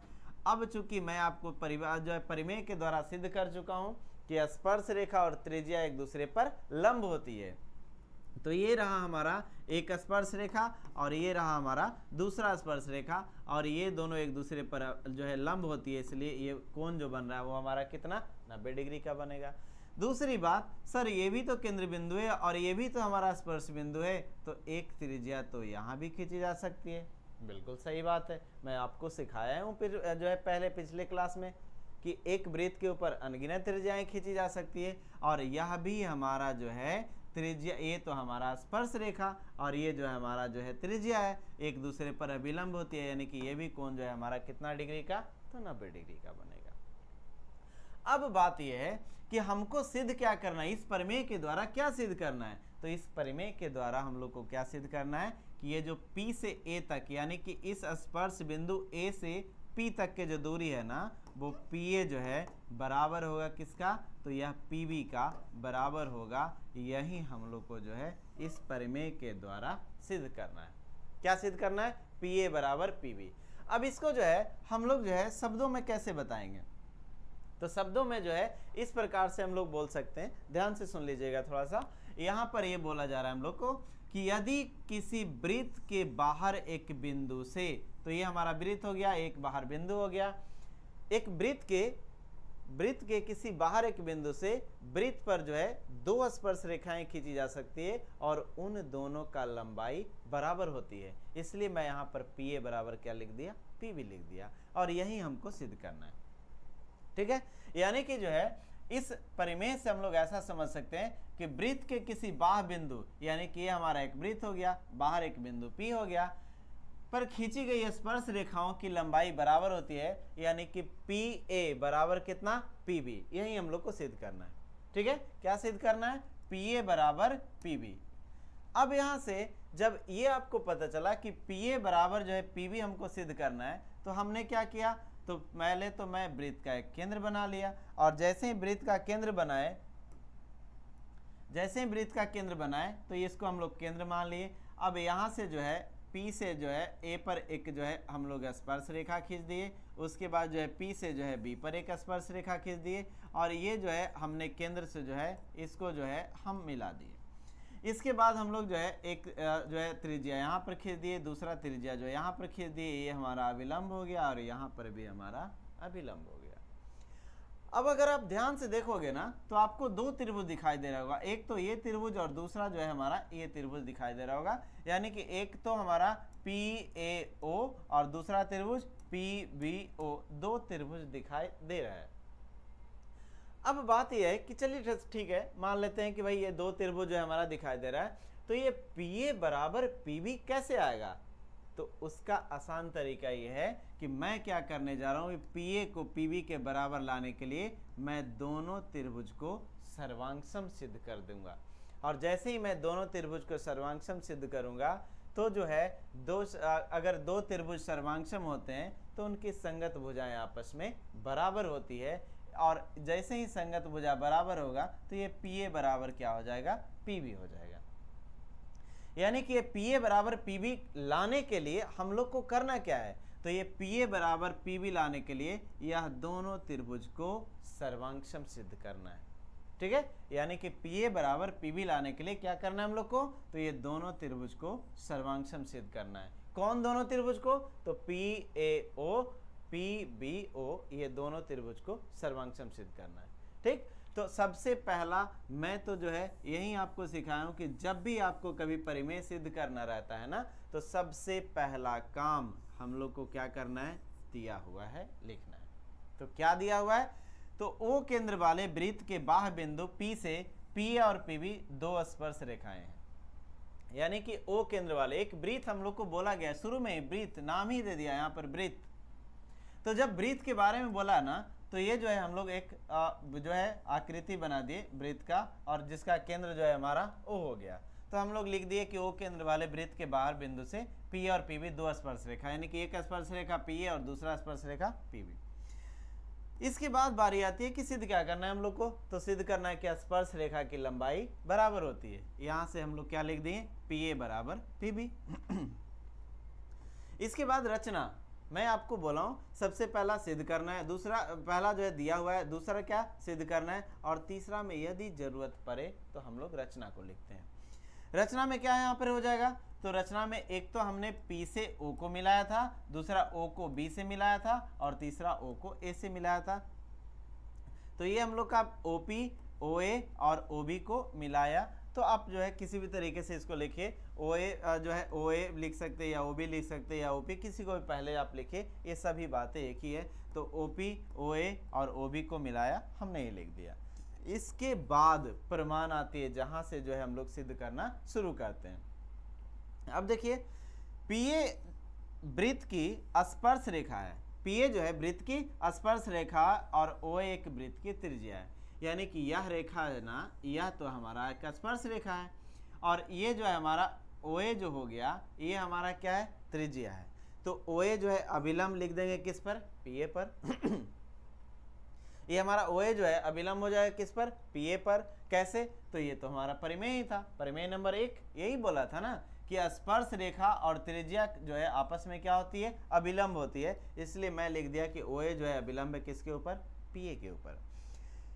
अब चूंकि मैं आपको परिमेय के द्वारा सिद्ध कर चुका हूँ कि स्पर्श रेखा और त्रिज्या एक दूसरे पर लंब होती है, तो ये रहा हमारा एक स्पर्श रेखा और ये रहा हमारा दूसरा स्पर्श रेखा, और ये दोनों एक दूसरे पर जो है लंब होती है, इसलिए ये कोण जो बन रहा है वो हमारा कितना, 90 डिग्री का बनेगा। दूसरी बात, सर ये भी तो केंद्र बिंदु है और ये भी तो हमारा स्पर्श बिंदु है, तो एक त्रिज्या तो यहाँ भी खींची जा सकती है। बिल्कुल सही बात है, मैं आपको सिखाया हूँ फिर जो है पहले पिछले क्लास में कि एक वृत्त के ऊपर अनगिनत त्रिज्याएं खींची जा सकती है, और यह भी हमारा जो है त्रिज्या, ये तो हमारा स्पर्श रेखा और ये जो है हमारा जो है त्रिज्या है, एक दूसरे पर अभिलंब होती है, यानी कि ये भी कोण जो है हमारा कितना डिग्री का, तो 90 डिग्री का बनेगा। अब बात यह है कि हमको सिद्ध क्या करना है, इस परिमेय के द्वारा क्या सिद्ध करना है। तो इस परिमेय के द्वारा हम लोग को क्या सिद्ध करना है कि ये जो P से A तक, यानी कि इस स्पर्श बिंदु A से P तक के जो दूरी है ना, वो PA जो है बराबर होगा किसका, तो यह PB का बराबर होगा। यही हम लोग को जो है इस परिमेय के द्वारा सिद्ध करना है। क्या सिद्ध करना है, PA बराबर PB। अब इसको जो है हम लोग जो है शब्दों में कैसे बताएंगे, तो शब्दों में जो है इस प्रकार से हम लोग बोल सकते हैं। ध्यान से सुन लीजिएगा थोड़ा सा, यहाँ पर ये बोला जा रहा है हम लोग को कि यदि किसी वृत्त के बाहर एक बिंदु से, तो ये हमारा वृत्त हो गया, एक बाहर बिंदु हो गया, एक वृत्त के किसी बाहर एक बिंदु से वृत्त पर जो है दो स्पर्श रेखाएं खींची जा सकती है और उन दोनों का लंबाई बराबर होती है। इसलिए मैं यहाँ पर PA बराबर क्या लिख दिया, PB लिख दिया, और यही हमको सिद्ध करना है। ठीक है, यानी कि जो है इस परिमेय से हम लोग ऐसा समझ सकते हैं कि वृत्त के किसी बाह्य बिंदु, यानी कि ये हमारा एक वृत्त हो गया, बाहर एक बिंदु P हो गया, पर खींची गई स्पर्श रेखाओं की लंबाई बराबर होती है, यानी कि PA बराबर कितना, PB। यही हम लोग को सिद्ध करना है। ठीक है, क्या सिद्ध करना है, PA बराबर PB। अब यहाँ से जब ये आपको पता चला कि PA बराबर जो है PB हमको सिद्ध करना है, तो हमने क्या किया, तो पहले तो मैं वृत्त का एक केंद्र बना लिया, और जैसे ही वृत्त का केंद्र बनाए, तो इसको हम लोग केंद्र मान लिए। अब यहाँ से जो है P से जो है A पर एक जो है हम लोग स्पर्श रेखा खींच दिए, उसके बाद जो है P से जो है B पर एक स्पर्श रेखा खींच दिए, और ये जो है हमने केंद्र से जो है इसको जो है हम मिला दिए। इसके बाद हम लोग जो है एक जो है त्रिज्या यहाँ पर खींच दिए, दूसरा त्रिज्या जो यहाँ पर खींच दिए, ये हमारा अभिलंब हो गया और यहाँ पर भी हमारा अभिलंब हो गया। अब अगर आप ध्यान से देखोगे ना, तो आपको दो त्रिभुज दिखाई दे रहा होगा, एक तो ये त्रिभुज और दूसरा जो है हमारा ये त्रिभुज दिखाई दे रहा होगा, यानी कि एक तो हमारा PAO और दूसरा त्रिभुज PBO, दो त्रिभुज दिखाई दे रहा है। अब बात यह है कि चलिए ठीक है, मान लेते हैं कि भाई ये दो त्रिभुज जो है हमारा दिखाई दे रहा है, तो ये पी ए बराबर पी बी कैसे आएगा? तो उसका आसान तरीका ये है कि मैं क्या करने जा रहा हूँ, पी ए को पी बी के बराबर लाने के लिए मैं दोनों त्रिभुज को सर्वांगसम सिद्ध कर दूंगा। और जैसे ही मैं दोनों त्रिभुज को सर्वांगसम सिद्ध करूंगा तो जो है अगर दो त्रिभुज सर्वांगसम होते हैं तो उनकी संगत भुजाएं आपस में बराबर होती है, और जैसे ही संगत भुजा बराबर होगा तो ये पी ए बराबर क्या हो जाएगा? पी बी हो जाएगा। यानी कि ये पी ए बराबर पी बी लाने के लिए हम लोग को करना क्या है? तो ये पी ए बराबर पी बी लाने के लिए यह दोनों त्रिभुज को सर्वांगसम सिद्ध करना है। ठीक है, यानी कि पी ए बराबर पी बी लाने के लिए क्या करना है हम लोग को? तो ये दोनों त्रिभुज को सर्वांगसम सिद्ध करना है। कौन दोनों त्रिभुज को? तो P A O P B O, ये दोनों त्रिभुज को सर्वांगसम सिद्ध करना है। ठीक, तो सबसे पहला मैं तो जो है यही आपको सिखाया हूं कि जब भी आपको कभी परिमेय सिद्ध करना रहता है ना, तो सबसे पहला काम हम लोग को क्या करना है? दिया हुआ है लिखना है। तो क्या दिया हुआ है? तो ओ केंद्र वाले वृत्त के बाह्य बिंदु P से P और PB दो स्पर्श रेखाएं हैं। यानी कि ओ केंद्र वाले एक वृत्त हम लोग को बोला गया, शुरू में वृत्त नाम ही दे दिया यहाँ पर वृत्त। तो जब वृत्त के बारे में बोला ना, तो ये जो है हम लोग एक जो है आकृति बना दिए वृत्त का, और जिसका केंद्र जो है हमारा ओ हो गया। तो हम लोग लिख दिए कि ओ केंद्र वाले वृत्त के बाहर बिंदु से P और PB दो स्पर्श रेखा, यानी कि एक स्पर्श रेखा PA और दूसरा स्पर्श रेखा PB। इसके बाद बारी आती है कि सिद्ध क्या करना है हम लोग को? तो सिद्ध करना है कि स्पर्श रेखा की लंबाई बराबर होती है। यहां से हम लोग क्या लिख दिए? PA बराबर PB। इसके बाद रचना मैं आपको बोला हूं, सबसे पहला सिद्ध करना है, दूसरा पहला जो है दिया हुआ है, दूसरा क्या सिद्ध करना है, और तीसरा में यदि जरूरत पड़े तो हम लोग रचना को लिखते हैं। रचना में क्या यहाँ पर हो जाएगा? तो रचना में एक तो हमने P से O को मिलाया था, दूसरा O को B से मिलाया था, और तीसरा O को A से मिलाया था। तो ये हम लोग का OP, OA और OB को मिलाया। तो आप जो है किसी भी तरीके से इसको लिखिए, OA जो है OA लिख सकते हैं या OB लिख सकते हैं या OP, किसी को भी पहले आप लिखिए, ये सभी बातें एक ही है। तो OP, OA और OB को मिलाया, हमने ये लिख दिया। इसके बाद प्रमाण आती है जहां से जो है हम लोग सिद्ध करना शुरू करते हैं। अब देखिए, PA वृत्त की स्पर्श रेखा है, PA जो है वृत्त की स्पर्श रेखा और OA एक वृत्त की त्रिज्या है। यानी कि यह रेखा है ना, यह तो हमारा एक स्पर्श रेखा है, और ये जो है हमारा OA जो हो गया, ये हमारा क्या है? त्रिज्या है। तो OA जो है अभिलंब लिख देंगे किस पर? PA पर। ये हमारा OA जो है अभिलंब हो जाएगा किस पर? PA पर। कैसे? तो ये तो हमारा परिमेय ही था, परिमेय नंबर 1 यही बोला था ना कि स्पर्श रेखा और त्रिज्या जो है आपस में क्या होती है? अभिलंब होती है। इसलिए मैं लिख दिया कि OA जो है अभिलंब है किसके ऊपर? PA के ऊपर।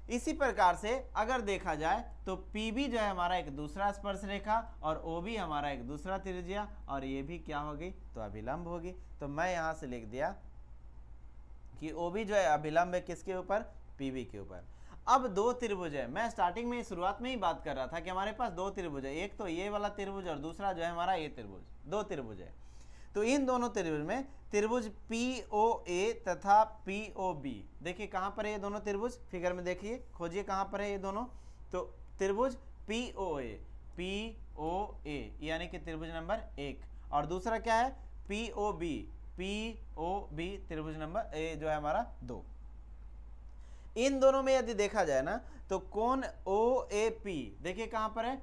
इसी प्रकार से अगर देखा जाए तो PB जो है हमारा एक दूसरा स्पर्श रेखा, और OB हमारा एक दूसरा त्रिज्या, और ये भी क्या होगी? तो अभिलंब होगी। तो मैं यहाँ से लिख दिया कि OB जो है अभिलंब है किसके ऊपर? PB के ऊपर। अब दो त्रिभुज है, मैं स्टार्टिंग में शुरुआत में ही बात कर रहा था कि हमारे पास दो त्रिभुज है, एक तो ये वाला त्रिभुज और दूसरा जो है हमारा ये त्रिभुज, दो त्रिभुज है। तो इन दोनों त्रिभुज में त्रिभुज POA तथा POB, देखिए कहां पर है ये दोनों त्रिभुज? फिगर में देखिए, खोजिए कहां पर है ये दोनों। तो त्रिभुज POA यानी कि त्रिभुज नंबर 1, और दूसरा क्या है? POB त्रिभुज नंबर जो है हमारा 2। इन दोनों में यदि देखा जाए ना, तो कोण OAP देखिए कहां पर है?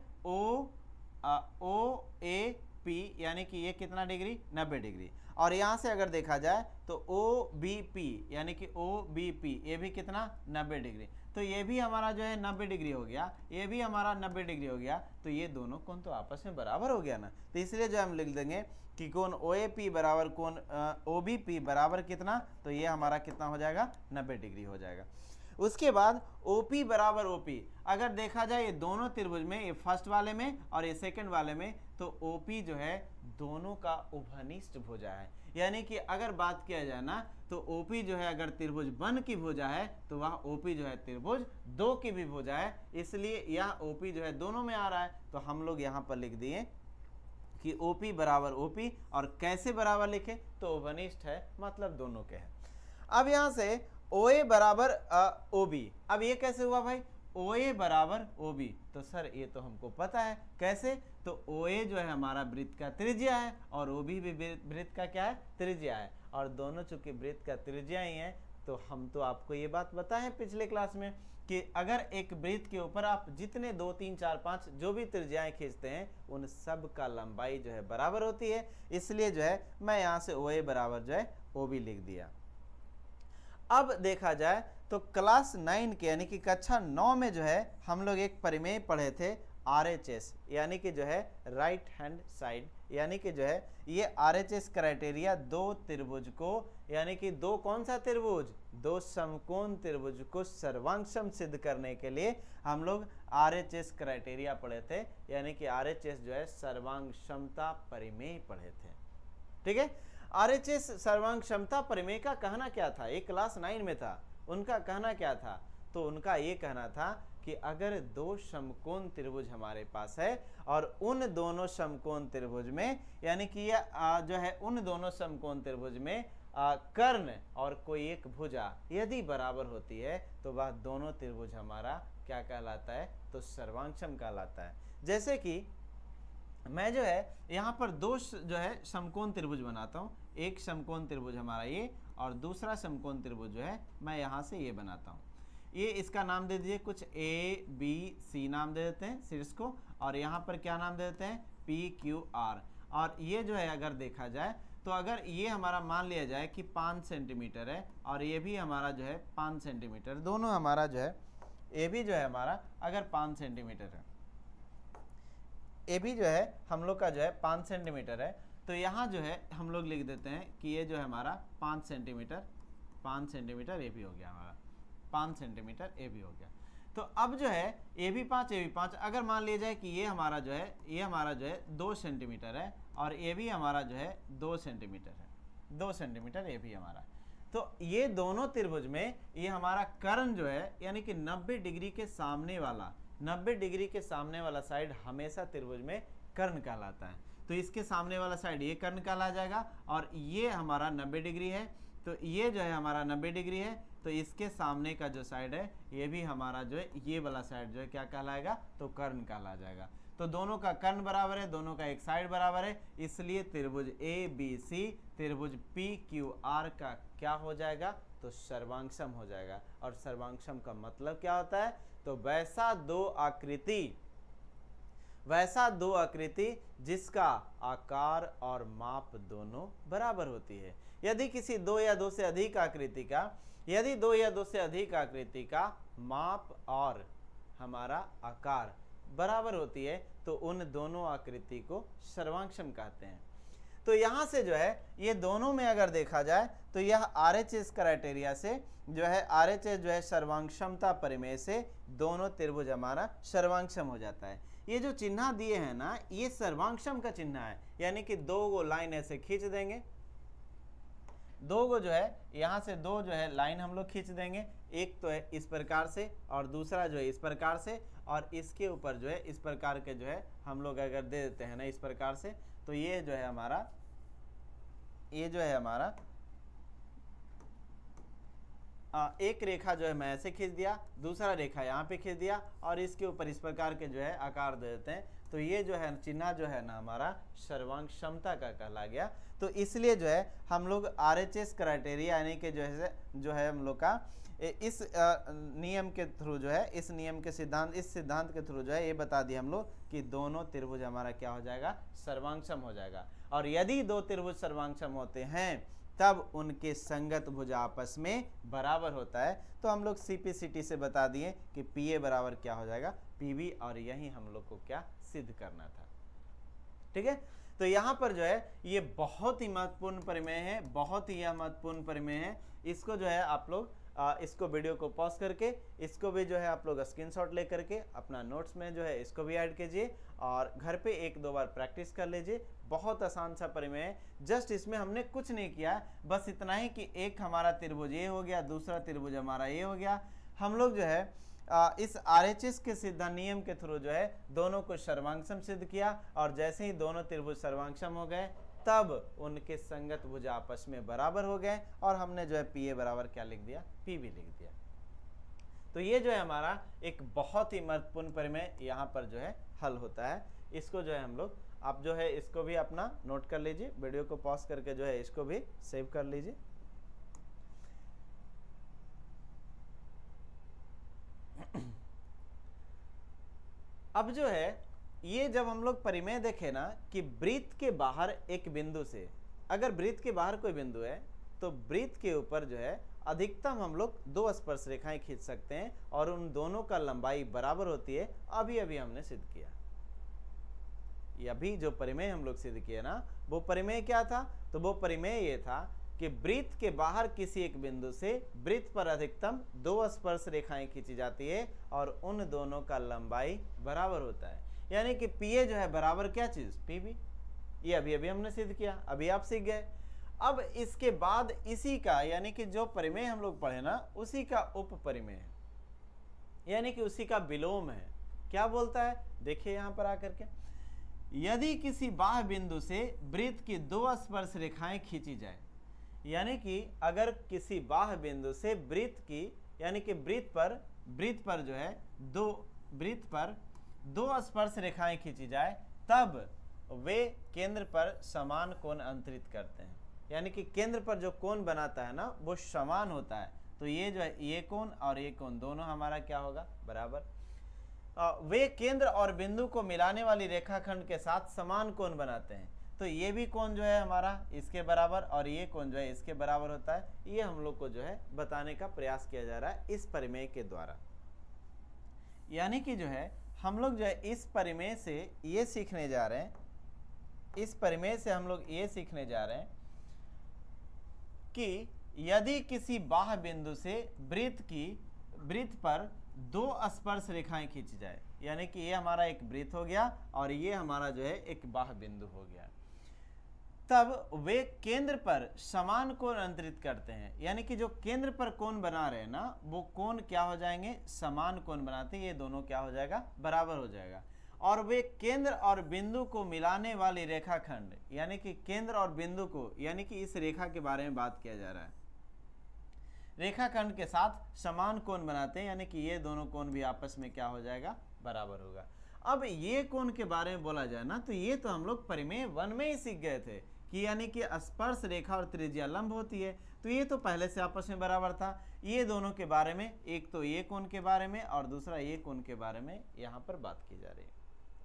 OAP, यानी कि ये कितना डिग्री? 90 डिग्री। और यहां से अगर देखा जाए तो OBP यानी कि OBP, ये भी कितना? 90 डिग्री। तो ये भी हमारा जो है 90 डिग्री हो गया, ये भी हमारा 90 डिग्री हो गया। तो ये दोनों कोण तो आपस में बराबर हो गया ना। तो इसलिए जो हम लिख देंगे कि कोण OAP बराबर कोण OBP बराबर कितना? तो ये हमारा कितना हो जाएगा? 90 डिग्री हो जाएगा। उसके बाद OP बराबर OP, अगर देखा जाए ये दोनों त्रिभुज में, ये फर्स्ट वाले में और ये सेकंड वाले में, तो OP जो है दोनों का उभयनिष्ठ भुजा है। यानी कि अगर बात किया जाए ना, तो OP जो है अगर त्रिभुज 1 की भुजा है तो वह OP जो है त्रिभुज 2 की भी भुजा है, इसलिए यह OP जो है दोनों में आ रहा है। तो हम लोग यहाँ पर लिख दिए कि OP बराबर OP, और कैसे बराबर लिखे? तो उभयनिष्ठ है, मतलब दोनों के है। अब यहाँ से OA बराबर OB, अब ये कैसे हुआ भाई? OA बराबर OB, तो सर ये तो हमको पता है, कैसे? तो OA जो है हमारा वृत्त का त्रिज्या है और OB भी वृत्त का क्या है? त्रिज्या है, और दोनों चूंकि वृत्त का त्रिज्या ही है, तो हम तो आपको ये बात बताएं पिछले क्लास में कि अगर एक वृत्त के ऊपर आप जितने 2 3 4 5 जो भी त्रिज्याएं खींचते हैं उन सब का लंबाई जो है बराबर होती है, इसलिए जो है मैं यहाँ से OA बराबर जो है OB लिख दिया। अब देखा जाए तो क्लास 9 के यानी कि कक्षा 9 में जो है हम लोग एक परिमेय पढ़े थे RHS, यानी कि जो है राइट हैंड साइड, यानी कि जो है ये RHS क्राइटेरिया दो त्रिभुज को, यानी कि दो कौन सा त्रिभुज? दो समकोण त्रिभुज को सर्वांगसम सिद्ध करने के लिए हम लोग RHS क्राइटेरिया पढ़े थे, यानी कि RHS जो है सर्वांग क्षमता परिमेय पढ़े थे। ठीक है, RHS सर्वांग क्षमता परिमेय का कहना क्या था? एक क्लास 9 में था, उनका कहना क्या था? तो उनका ये कहना था कि अगर दो समकोण त्रिभुज हमारे पास है और उन दोनों समकोण त्रिभुज में, यानी कि ये जो है उन दोनों समकोण त्रिभुज में कर्ण और कोई एक भुजा यदि बराबर होती है तो वह दोनों त्रिभुज हमारा क्या कहलाता है? तो सर्वांगसम कहलाता है। जैसे कि मैं जो है यहाँ पर दो जो है समकोण त्रिभुज बनाता हूँ, एक समकोण त्रिभुज हमारा ये और दूसरा समकोण त्रिभुज जो है मैं यहाँ से ये बनाता हूँ। ये इसका नाम दे दीजिए कुछ ABC नाम दे देते हैं शीर्ष को, और यहाँ पर क्या नाम दे देते हैं? PQR। और ये जो है अगर देखा जाए तो अगर ये हमारा मान लिया जाए कि 5 सेंटीमीटर है और ये भी हमारा जो है 5 सेंटीमीटर, दोनों हमारा जो है ये भी जो है हमारा अगर 5 सेंटीमीटर है, ये भी जो है हम लोग का जो है 5 सेंटीमीटर है, तो यहाँ जो है हम लोग लिख देते हैं कि ये जो है हमारा 5 सेंटीमीटर ये भी हो गया हमारा 5 सेंटीमीटर ये भी हो गया। तो अब जो है ये भी 5 अगर मान लिया जाए कि ये हमारा जो है 2 सेंटीमीटर है और ये भी हमारा जो है 2 सेंटीमीटर है, 2 सेंटीमीटर ये भी हमारा, तो ये दोनों त्रिभुज में ये हमारा कर्ण जो है यानी कि 90 डिग्री के सामने वाला साइड हमेशा त्रिभुज में कर्ण कहलाता है। तो इसके सामने वाला साइड ये कर्ण कहला जाएगा और ये हमारा 90 डिग्री है, तो ये जो है हमारा 90 डिग्री है, तो इसके सामने का जो साइड है ये भी हमारा जो है ये वाला साइड जो है क्या कहलाएगा? तो कर्ण कहला जाएगा। तो दोनों का कर्ण बराबर है, दोनों का एक साइड बराबर है, इसलिए त्रिभुज ABC त्रिभुज PQR का क्या हो जाएगा? तो सर्वांगसम हो जाएगा। और सर्वांगसम का मतलब क्या होता है? तो वैसा दो आकृति जिसका आकार और माप दोनों बराबर होती है। यदि किसी दो या दो से अधिक आकृति का माप और हमारा आकार बराबर होती है तो उन दोनों आकृति को सर्वांगसम कहते हैं। तो यहाँ से जो है ये दोनों में अगर देखा जाए तो यह RHS क्राइटेरिया से जो है RHS जो है सर्वांगक्षमता परिमेय से दोनों त्रिभुज हमारा सर्वांगसम हो जाता है। ये जो चिन्ह दिए हैं ना, ये सर्वांगसम का चिन्ह है, यानी कि दो गो लाइन ऐसे खींच देंगे, दो गो जो है यहाँ से दो जो है लाइन हम लोग खींच देंगे, एक तो है इस प्रकार से और दूसरा जो है इस प्रकार से, और इसके ऊपर जो है इस प्रकार के जो है हम लोग अगर दे देते हैं ना इस प्रकार से, तो ये जो है हमारा एक रेखा जो है मैं ऐसे खींच दिया, दूसरा रेखा यहाँ पे खींच दिया और इसके ऊपर इस प्रकार के जो है आकार दे देते हैं, तो ये जो है चिन्ह जो है ना हमारा सर्वांगक्षमता का कहला गया। तो इसलिए जो है हम लोग RHS क्राइटेरिया यानी कि जो है हम लोग का इस नियम के थ्रू जो है इस सिद्धांत के थ्रू जो है ये बता दिया हम लोग कि दोनों त्रिभुज हमारा क्या हो जाएगा? सर्वांगसम हो जाएगा। और यदि दो त्रिभुज सर्वांगसम होते हैं तब उनके संगत भुज आपस में बराबर होता है। तो हम लोग CPCT से बता दिए कि PA बराबर क्या हो जाएगा? PB, और यही हम लोग को क्या सिद्ध करना था। ठीक है, तो यहाँ पर जो है ये बहुत ही महत्वपूर्ण परिमेय है, बहुत ही महत्वपूर्ण परिमेय है। इसको जो है आप लोग इसको वीडियो को पॉज करके इसको भी जो है आप लोग स्क्रीनशॉट ले करके अपना नोट्स में जो है इसको भी ऐड कीजिए और घर पे एक दो बार प्रैक्टिस कर लीजिए। बहुत आसान सा परिमेय है, जस्ट इसमें हमने कुछ नहीं किया, बस इतना ही कि एक हमारा त्रिभुज ये हो गया, दूसरा त्रिभुज हमारा ये हो गया। हम लोग जो है इस RHS के सिद्धांत नियम के थ्रू जो है दोनों को सर्वांगसम सिद्ध किया, और जैसे ही दोनों त्रिभुज सर्वांगसम हो गए तब उनके संगत भुज आपस में बराबर हो गए, और हमने जो है PA बराबर क्या लिख दिया? PB लिख दिया। तो ये जो है हमारा एक बहुत ही महत्वपूर्ण परिमेय यहाँ पर जो है हल होता है। इसको जो है हम लोग, आप जो है इसको भी अपना नोट कर लीजिए, वीडियो को पॉज करके जो है इसको भी सेव कर लीजिए। अब जो है ये जब हम लोग परिमेय देखें ना कि वृत्त के बाहर एक बिंदु से, अगर वृत्त के बाहर कोई बिंदु है तो वृत्त के ऊपर जो है अधिकतम हम लोग 2 स्पर्श रेखाएं खींच सकते हैं और उन दोनों का लंबाई बराबर होती है। अभी अभी हमने सिद्ध किया, ये अभी जो परिमेय हम लोग सिद्ध किए ना, वो परिमेय क्या था? तो वो परिमेय ये था कि वृत्त के बाहर किसी एक बिंदु से वृत्त पर अधिकतम 2 स्पर्श रेखाएं खींची जाती है और उन दोनों का लंबाई बराबर होता है। यानी कि पीए जो है बराबर क्या चीज? पीबी। ये अभी अभी हमने सिद्ध किया, अभी आप सीख गए। अब इसके बाद इसी का, यानी कि जो परिमेय हम लोग पढ़े ना, उसी का उप परिमेय है, यानी कि उसी का विलोम है। क्या बोलता है? देखिए यहां पर आकर के, यदि किसी बाह्य बिंदु से वृत्त की 2 स्पर्श रेखाएं खींची जाए, यानी कि अगर किसी बाह्य बिंदु से वृत्त की, यानी कि वृत्त पर जो है वृत्त पर 2 स्पर्श रेखाएं खींची जाए, तब वे केंद्र पर समान कोण अंतरित करते हैं। यानी कि केंद्र पर जो कोण बनाता है ना, वो समान होता है। तो ये जो है ये कोण और ये कोण दोनों हमारा क्या होगा? बराबर। वे केंद्र और बिंदु को मिलाने वाली रेखाखंड के साथ समान कोण बनाते हैं। तो ये भी कोण जो है हमारा इसके बराबर और ये कोण जो है इसके बराबर होता है। ये हम लोग को जो है बताने का प्रयास किया जा रहा है इस परिमेय के द्वारा। यानी कि जो है हम लोग जो है इस परिमेय से ये सीखने जा रहे हैं, इस परिमेय से हम लोग ये सीखने जा रहे हैं कि यदि किसी बाह्य बिंदु से वृत्त पर 2 स्पर्श रेखाएं खींची जाए, यानी कि ये हमारा एक वृत्त हो गया और ये हमारा जो है एक बाह्य बिंदु हो गया, तब वे केंद्र पर समान कोण अंतरित करते हैं। यानी कि जो केंद्र पर कोण बना रहे हैं ना, वो कोण क्या हो जाएंगे? समान कोण बनाते हैं। ये दोनों क्या हो जाएगा? बराबर हो जाएगा। और वे केंद्र और बिंदु को मिलाने वाली रेखाखंड, यानी कि केंद्र और बिंदु को, यानी कि इस रेखा के बारे में बात किया जा रहा है, रेखाखंड के साथ समान कोण बनाते हैं। यानी कि ये दोनों कोण भी आपस में क्या हो जाएगा? बराबर होगा। अब ये कोण के बारे में बोला जाए ना, तो ये तो हम लोग परिमेय 1 में ही सीख गए थे कि यानी कि स्पर्श रेखा और त्रिज्या लंब होती है। तो ये तो पहले से आपस में बराबर था। ये दोनों के बारे में, एक तो ये कोण के बारे में और दूसरा ये कोण के बारे में यहाँ पर बात की जा रही है।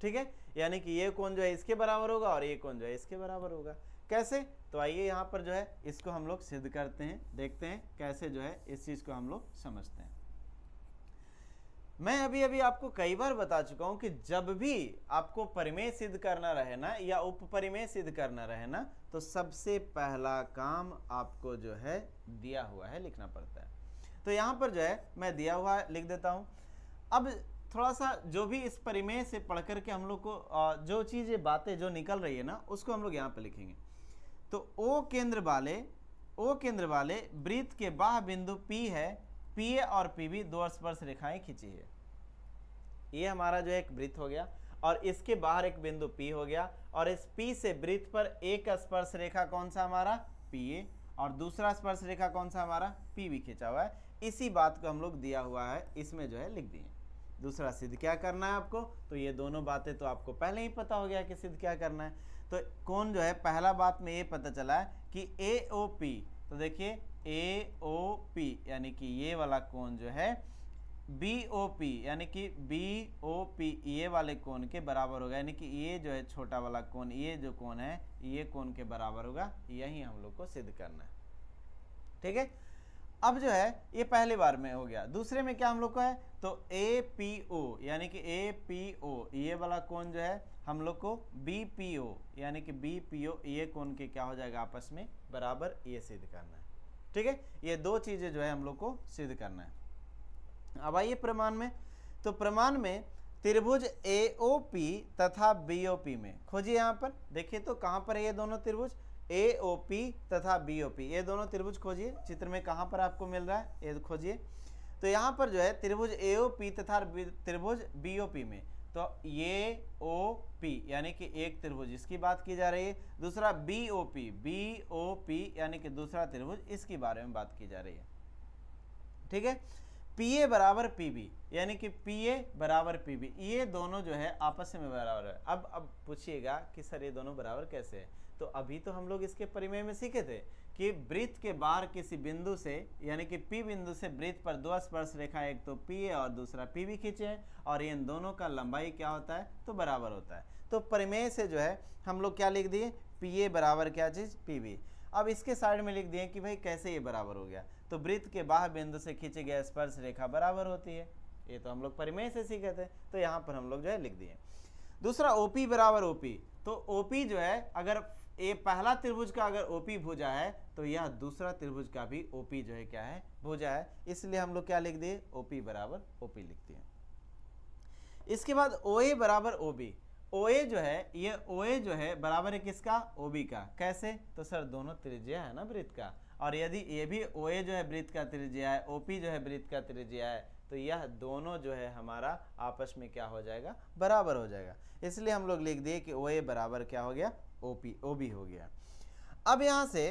ठीक है, यानी कि ये कोण जो है इसके बराबर होगा और ये कोण जो है इसके बराबर होगा। कैसे? तो आइए यहाँ पर जो है इसको हम लोग सिद्ध करते हैं, देखते हैं कैसे जो है इस चीज को हम लोग समझते हैं। मैं अभी अभी आपको कई बार बता चुका हूं कि जब भी आपको परिमेय सिद्ध करना रहे ना या उप परिमेय सिद्ध करना रहे ना, तो सबसे पहला काम आपको जो है दिया हुआ है लिखना पड़ता है। तो यहाँ पर जो है मैं दिया हुआ लिख देता हूं। अब थोड़ा सा जो भी इस परिमेय से पढ़ करके हम लोग को जो चीजें बातें जो निकल रही है ना, उसको हम लोग यहाँ पे लिखेंगे। तो ओ केंद्र वाले वृत्त के बाह्य बिंदु P है, पीए और पीबी 2 स्पर्श रेखाएं खींची है। ये हमारा जो है एक वृत्त हो गया और इसके बाहर एक बिंदु P हो गया और इस P से वृत्त पर एक स्पर्श रेखा कौन सा? हमारा PA, और दूसरा स्पर्श रेखा कौन सा? हमारा PB खींचा हुआ है। इसी बात को हम लोग दिया हुआ है इसमें जो है लिख दिए। दूसरा सिद्ध क्या करना है आपको? तो ये दोनों बातें तो आपको पहले ही पता हो गया कि सिद्ध क्या करना है। तो कोण जो है पहला बात में ये पता चला है कि AOP, तो देखिए AOP यानी कि ये वाला कोण जो है BOP यानी कि BOP ये वाले कोण के बराबर होगा। यानी कि ये जो है छोटा वाला कोण, ये जो कोण है ये कोण के बराबर होगा। यही हम लोग को सिद्ध करना है। ठीक है, अब जो है ये पहली बार में हो गया। दूसरे में क्या हम लोग को है? तो APO यानी कि APO ये वाला कोण जो है हम लोग को BPO यानी कि BPO ये कोण के क्या हो जाएगा? आपस में बराबर। ये सिद्ध करना है। ठीक है, ये 2 चीजें जो है हम लोग को सिद्ध करना है। अब आइए प्रमाण में। तो प्रमाण में त्रिभुज AOP तथा BOP में खोजिए। यहाँ पर देखिए तो कहाँ पर है ये दोनों त्रिभुज? AOP तथा BOP ये दोनों त्रिभुज खोजिए। चित्र में कहाँ पर आपको मिल रहा है ये खोजिए। तो यहाँ पर जो है त्रिभुज AOP तथा त्रिभुज BOP में, तो ये OP यानी कि एक त्रिभुज इसकी बात की जा रही है, दूसरा BOP यानी कि दूसरा त्रिभुज इसकी बारे में बात की जा रही है। ठीक है, पी ए बराबर पी बी, यानी कि पी ए बराबर पी बी, ये दोनों जो है आपस में बराबर है। अब पूछिएगा कि सर ये दोनों बराबर कैसे है, तो अभी तो हम लोग इसके परिमेय में सीखे थे कि वृत्त के बाहर किसी बिंदु से, यानी कि पी बिंदु से वृत्त पर दो स्पर्श रेखा, एक तो पी ए और दूसरा पी बी खींचे हैं, और इन दोनों का लंबाई क्या होता है, तो बराबर होता है। तो परिमेय से जो है हम लोग क्या लिख दिए, पी ए बराबर क्या चीज़, पी बी। अब इसके साइड में लिख दिए कि भाई कैसे ये बराबर हो गया, तो वृत्त के बाह्य बिंदु से खींचे गए स्पर्श रेखा बराबर होती है, ये तो हम लोग परिमेय से सीखे थे, तो यहाँ पर हम लोग जो है लिख दिए। दूसरा OP बराबर OP, तो OP जो है अगर ये पहला त्रिभुज का अगर OP भुजा है तो यह दूसरा त्रिभुज का भी OP जो है क्या है, भुजा है, इसलिए हम लोग क्या लिख दिए, OP बराबर OP लिख दिए। इसके बाद OA बराबर OB, OA जो है ये OA जो है बराबर है किसका, OB का। कैसे, तो सर दोनों त्रिज्या है ना वृत्त का, और यदि ये भी OA जो है वृत्त का त्रिज्या है, OP जो है वृत्त का त्रिज्या है, तो यह दोनों जो है हमारा आपस में क्या हो जाएगा, बराबर हो जाएगा। इसलिए हम लोग लिख दिए कि OA बराबर क्या हो गया, OB हो गया। अब यहाँ से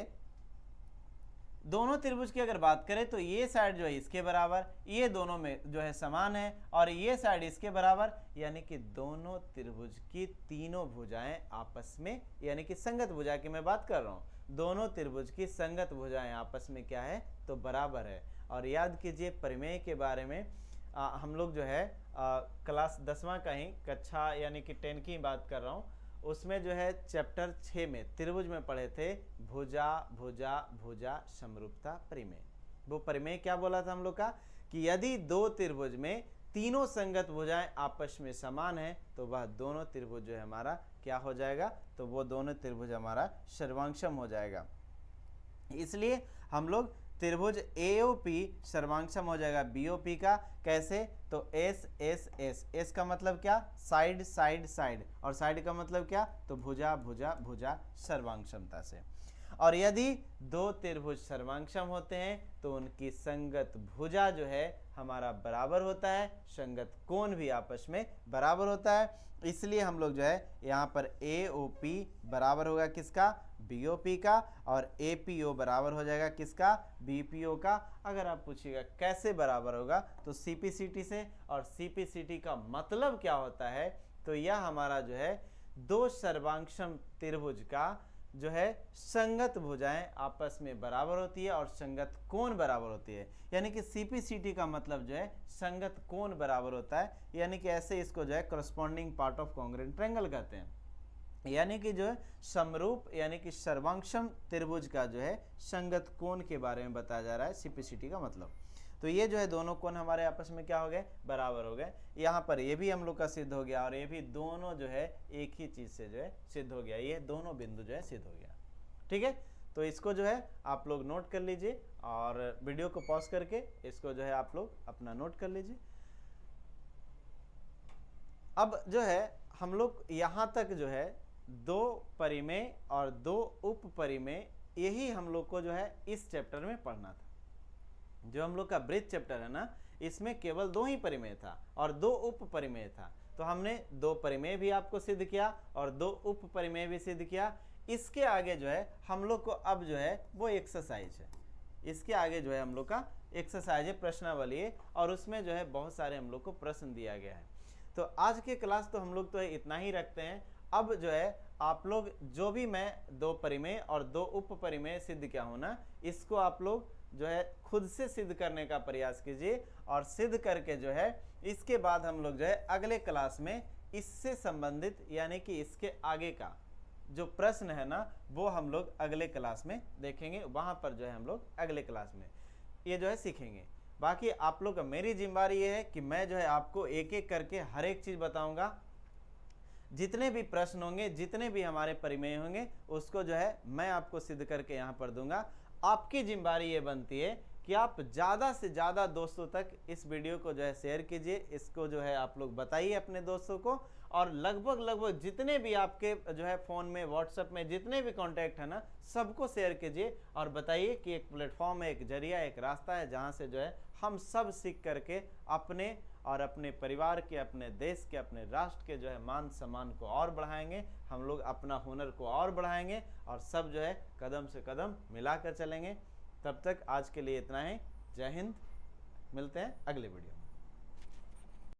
दोनों त्रिभुज की अगर बात करें तो ये साइड जो है इसके बराबर, ये दोनों में जो है समान है, और ये साइड इसके बराबर, यानी कि दोनों त्रिभुज की तीनों भुजाएं आपस में, यानी कि संगत भुजा की मैं बात कर रहा हूँ, दोनों त्रिभुज की संगत भुजाएं आपस में क्या है, तो बराबर है। और याद कीजिए परिमेय के बारे में हम लोग जो है क्लास 10वां का ही कक्षा यानी कि 10 की बात कर रहा हूँ, उसमें जो है चैप्टर 6 में त्रिभुज में पढ़े थे भुजा भुजा भुजा समरूपता परिमेय। वो परिमेय क्या बोला था हम लोग का, कि यदि दो त्रिभुज में तीनों संगत भुजाएं आपस में समान है तो वह दोनों त्रिभुज जो है हमारा क्या हो जाएगा, तो वो दोनों त्रिभुज हमारा सर्वांगसम हो जाएगा। इसलिए हम लोग त्रिभुज AOP सर्वांगसम हो जाएगा BOP का। कैसे, तो S S S, S का मतलब क्या, साइड साइड साइड, और साइड का मतलब क्या, तो भुजा भुजा भुजा सर्वांगसमता से। और यदि दो त्रिभुज सर्वांगसम होते हैं तो उनकी संगत भुजा जो है हमारा बराबर होता है, संगत कोण भी आपस में बराबर होता है। इसलिए हम लोग जो है यहाँ पर AOP बराबर होगा किसका, BOP का, और APO बराबर हो जाएगा किसका, BPO का। अगर आप पूछिएगा कैसे बराबर होगा, तो CPCT से, और CPCT का मतलब क्या होता है, तो यह हमारा जो है दो सर्वांगसम त्रिभुज का जो है संगत भुजाएं आपस में बराबर होती है और संगत कोण बराबर होती है। यानी कि CPCT का मतलब जो है संगत कोण बराबर होता है, यानी कि ऐसे इसको जो है corresponding part of congruent triangle कहते हैं। यानी कि जो है समरूप यानी कि सर्वांगसम त्रिभुज का जो है संगत कोण के बारे में बताया जा रहा है CPCT का मतलब। तो ये जो है दोनों कोण हमारे आपस में क्या हो गए, बराबर हो गए। यहाँ पर ये भी हम लोग का सिद्ध हो गया, और ये भी दोनों जो है एक ही चीज से जो है सिद्ध हो गया, ये दोनों बिंदु जो है सिद्ध हो गया। ठीक है, तो इसको जो है आप लोग नोट कर लीजिए, और वीडियो को पॉज करके इसको जो है आप लोग अपना नोट कर लीजिए। अब जो है हम लोग यहाँ तक जो है दो परिमेय और दो उप परिमेय, यही हम लोग को जो है इस चैप्टर में पढ़ना था। जो हम लोग का वृत्त चैप्टर है ना, इसमें केवल दो ही परिमेय था और दो उप परिमेय था। तो हमने दो परिमेय भी आपको सिद्ध किया और दो उप परिमेय भी सिद्ध किया। इसके आगे जो है हम लोग को अब जो है वो एक्सरसाइज है, इसके आगे जो है हम लोग का एक्सरसाइज है, प्रश्नावली है, और उसमें जो है बहुत सारे हम लोग को प्रश्न दिया गया है। तो आज के क्लास तो हम लोग तो इतना ही रखते हैं। अब जो है आप लोग जो भी मैं दो परिमेय और दो उप परिमेय सिद्ध किया हूं ना, इसको आप लोग जो है खुद से सिद्ध करने का प्रयास कीजिए, और सिद्ध करके जो है इसके बाद हम लोग जो है अगले क्लास में इससे संबंधित यानी कि इसके आगे का जो प्रश्न है ना, वो हम लोग अगले क्लास में देखेंगे। वहां पर जो है हम लोग अगले क्लास में ये जो है सीखेंगे। बाकी आप लोग का मेरी जिम्मेदारी ये है कि मैं जो है आपको एक एक करके हर एक चीज बताऊंगा। जितने भी प्रश्न होंगे, जितने भी हमारे परिमेय होंगे, उसको जो है मैं आपको सिद्ध करके यहाँ पर दूंगा। आपकी जिम्मेदारी ये बनती है कि आप ज़्यादा से ज़्यादा दोस्तों तक इस वीडियो को जो है शेयर कीजिए, इसको जो है आप लोग बताइए अपने दोस्तों को, और लगभग जितने भी आपके जो है फ़ोन में, व्हाट्सएप में जितने भी कॉन्टैक्ट है ना, सबको शेयर कीजिए और बताइए कि एक प्लेटफॉर्म है, एक जरिया, एक रास्ता है, जहाँ से जो है हम सब सीख करके अपने और अपने परिवार के, अपने देश के, अपने राष्ट्र के जो है मान सम्मान को और बढ़ाएंगे, हम लोग अपना हुनर को और बढ़ाएंगे, और सब जो है कदम से कदम मिलाकर चलेंगे। तब तक आज के लिए इतना ही। जय हिंद। मिलते हैं अगले वीडियो में।